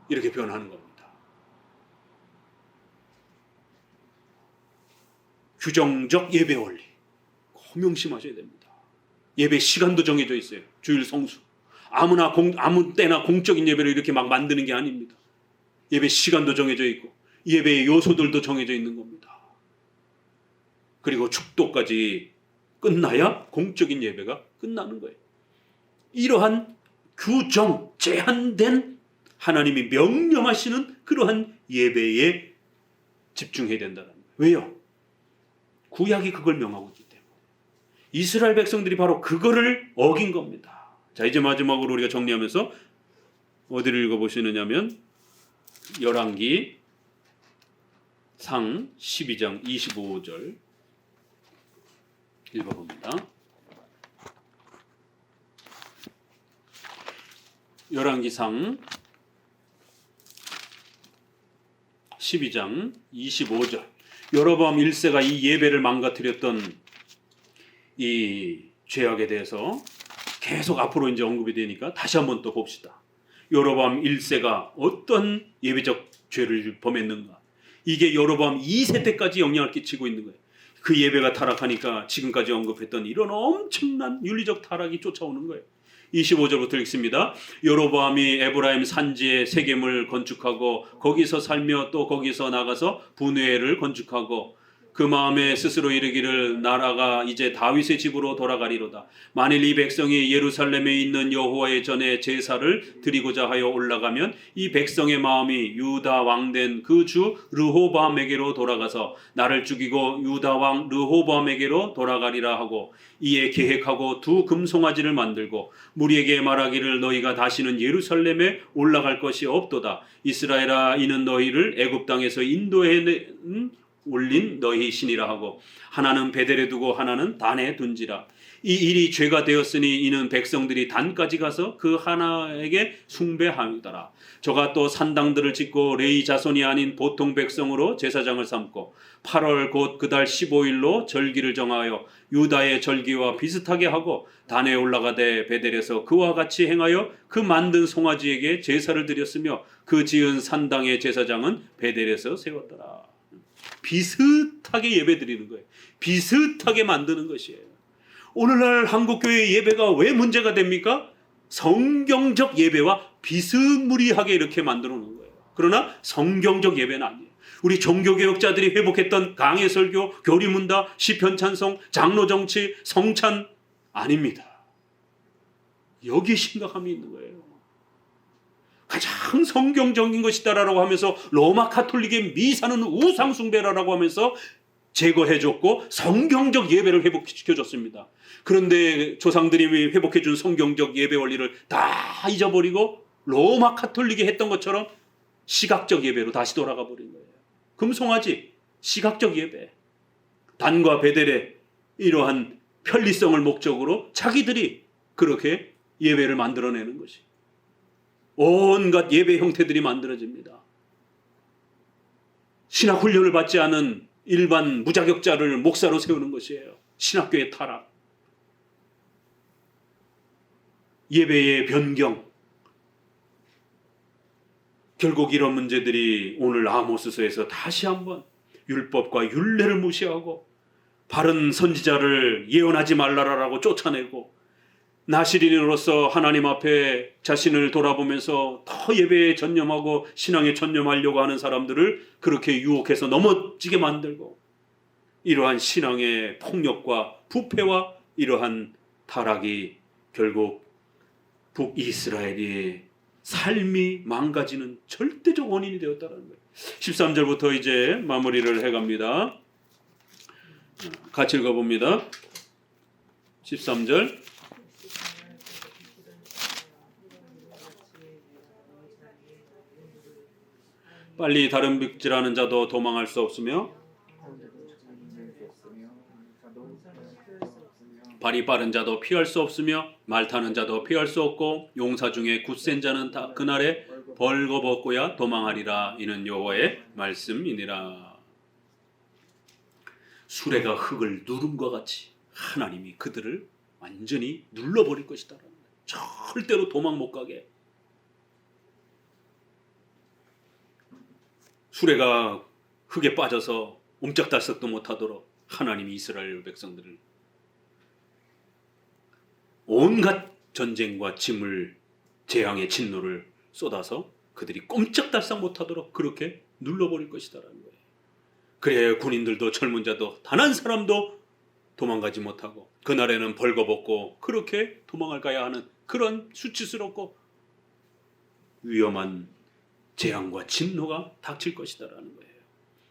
이렇게 표현하는 겁니다. 규정적 예배 원리 꼭 명심하셔야 됩니다. 예배 시간도 정해져 있어요. 주일 성수. 아무 때나 공적인 예배를 이렇게 막 만드는 게 아닙니다. 예배 시간도 정해져 있고 예배의 요소들도 정해져 있는 겁니다. 그리고 축도까지 끝나야 공적인 예배가 끝나는 거예요. 이러한 규정, 제한된 하나님이 명령하시는 그러한 예배에 집중해야 된다는 거예요. 왜요? 구약이 그걸 명하고 있기 때문에. 이스라엘 백성들이 바로 그거를 어긴 겁니다. 자, 이제 마지막으로 우리가 정리하면서 어디를 읽어보시느냐면 열왕기 상 12장 25절 읽어봅니다. 열왕기상 12장 25절. 여로보암 1세가 이 예배를 망가뜨렸던 이 죄악에 대해서 계속 앞으로 이제 언급이 되니까 다시 한번 또 봅시다. 여로보암 1세가 어떤 예배적 죄를 범했는가? 이게 여로보암 2세 때까지 영향을 끼치고 있는 거예요. 그 예배가 타락하니까 지금까지 언급했던 이런 엄청난 윤리적 타락이 쫓아오는 거예요. 25절부터 읽습니다. 여로보암이 에브라임 산지에 세겜을 건축하고 거기서 살며 또 거기서 나가서 분회를 건축하고 그 마음에 스스로 이르기를 나라가 이제 다윗의 집으로 돌아가리로다. 만일 이 백성이 예루살렘에 있는 여호와의 전에 제사를 드리고자 하여 올라가면 이 백성의 마음이 유다 왕된 그 주 르호보암에게로 돌아가서 나를 죽이고 유다 왕 르호보암에게로 돌아가리라 하고 이에 계획하고 두 금송아지를 만들고 무리에게 말하기를 너희가 다시는 예루살렘에 올라갈 것이 없도다. 이스라엘아 이는 너희를 애굽 땅에서 인도해 올린 너희 신이라 하고 하나는 베델에 두고 하나는 단에 둔지라. 이 일이 죄가 되었으니 이는 백성들이 단까지 가서 그 하나에게 숭배하였더라. 저가 또 산당들을 짓고 레위 자손이 아닌 보통 백성으로 제사장을 삼고 8월 곧 그달 15일로 절기를 정하여 유다의 절기와 비슷하게 하고 단에 올라가되 베델에서 그와 같이 행하여 그 만든 송아지에게 제사를 드렸으며 그 지은 산당의 제사장은 베델에서 세웠더라. 비슷하게 예배 드리는 거예요. 비슷하게 만드는 것이에요. 오늘날 한국교회 예배가 왜 문제가 됩니까? 성경적 예배와 비스무리하게 이렇게 만들어 놓은 거예요. 그러나 성경적 예배는 아니에요. 우리 종교개혁자들이 회복했던 강해설교, 교리문답, 시편 찬송, 장로 정치, 성찬 아닙니다. 여기에 심각함이 있는 거예요. 가장 성경적인 것이다라고 하면서 로마 카톨릭의 미사는 우상숭배라고 하면서 제거해줬고 성경적 예배를 회복시켜줬습니다. 그런데 조상들이 회복해준 성경적 예배 원리를 다 잊어버리고 로마 카톨릭이 했던 것처럼 시각적 예배로 다시 돌아가 버린 거예요. 금송아지, 시각적 예배, 단과 베델의 이러한 편리성을 목적으로 자기들이 그렇게 예배를 만들어내는 것이, 온갖 예배 형태들이 만들어집니다. 신학 훈련을 받지 않은 일반 무자격자를 목사로 세우는 것이에요. 신학교의 타락, 예배의 변경. 결국 이런 문제들이 오늘 아모스서에서 다시 한번 율법과 율례를 무시하고 바른 선지자를 예언하지 말라라고 쫓아내고, 나시린으로서 하나님 앞에 자신을 돌아보면서 더 예배에 전념하고 신앙에 전념하려고 하는 사람들을 그렇게 유혹해서 넘어지게 만들고, 이러한 신앙의 폭력과 부패와 이러한 타락이 결국 북이스라엘의 삶이 망가지는 절대적 원인이 되었다는 거예요. 13절부터 이제 마무리를 해갑니다. 같이 읽어봅니다. 13절. 빨리 다른 빅질하는 자도 도망할 수 없으며 발이 빠른 자도 피할 수 없으며 말 타는 자도 피할 수 없고 용사 중에 굳센 자는 다 그날에 벌거벗고야 도망하리라. 이는 여호와의 말씀이니라. 수레가 흙을 누름과 같이 하나님이 그들을 완전히 눌러버릴 것이다. 절대로 도망 못 가게. 수레가 흙에 빠져서 옴짝달싹도 못하도록 하나님이 이스라엘 백성들을 온갖 전쟁과 짐을, 재앙의 진노를 쏟아서 그들이 꼼짝달싹 못하도록 그렇게 눌러버릴 것이다라는 거예요. 그래야 군인들도 젊은 자도 단 한 사람도 도망가지 못하고 그날에는 벌거벗고 그렇게 도망을 가야 하는 그런 수치스럽고 위험한 재앙과 진노가 닥칠 것이다라는 거예요.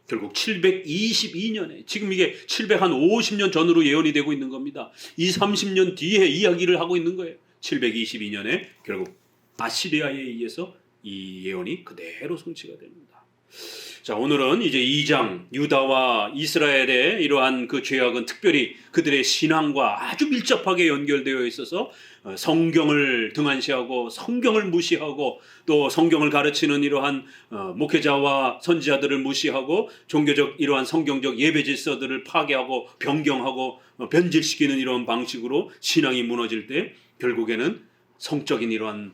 결국 722년에, 지금 이게 750년 전으로 예언이 되고 있는 겁니다. 30년 뒤에 이야기를 하고 있는 거예요. 722년에 결국 아시리아에 의해서 이 예언이 그대로 성취가 됩니다. 자, 오늘은 이제 2장 유다와 이스라엘의 이러한 그 죄악은 특별히 그들의 신앙과 아주 밀접하게 연결되어 있어서 성경을 등한시하고 성경을 무시하고 또 성경을 가르치는 이러한 목회자와 선지자들을 무시하고 종교적 이러한 성경적 예배 질서들을 파괴하고 변경하고 변질시키는 이러한 방식으로 신앙이 무너질 때 결국에는 성적인 이러한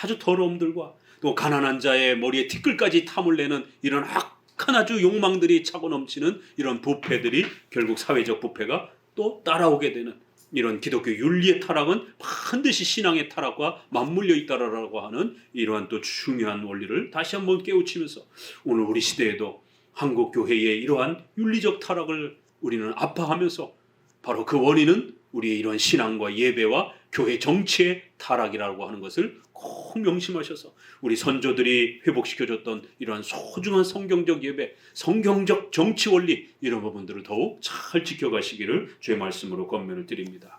아주 더러움들과 또 가난한 자의 머리에 티끌까지 탐을 내는 이런 악한 아주 욕망들이 차고 넘치는 이런 부패들이 결국 사회적 부패가 또 따라오게 되는 이런 기독교 윤리의 타락은 반드시 신앙의 타락과 맞물려 있다라고 하는 이러한 또 중요한 원리를 다시 한번 깨우치면서 오늘 우리 시대에도 한국 교회의 이러한 윤리적 타락을 우리는 아파하면서 바로 그 원인은 우리의 이러한 신앙과 예배와 교회 정치의 타락이라고 하는 것을 꼭 명심하셔서 우리 선조들이 회복시켜줬던 이러한 소중한 성경적 예배, 성경적 정치 원리 이런 부분들을 더욱 잘 지켜가시기를 주의 말씀으로 권면을 드립니다.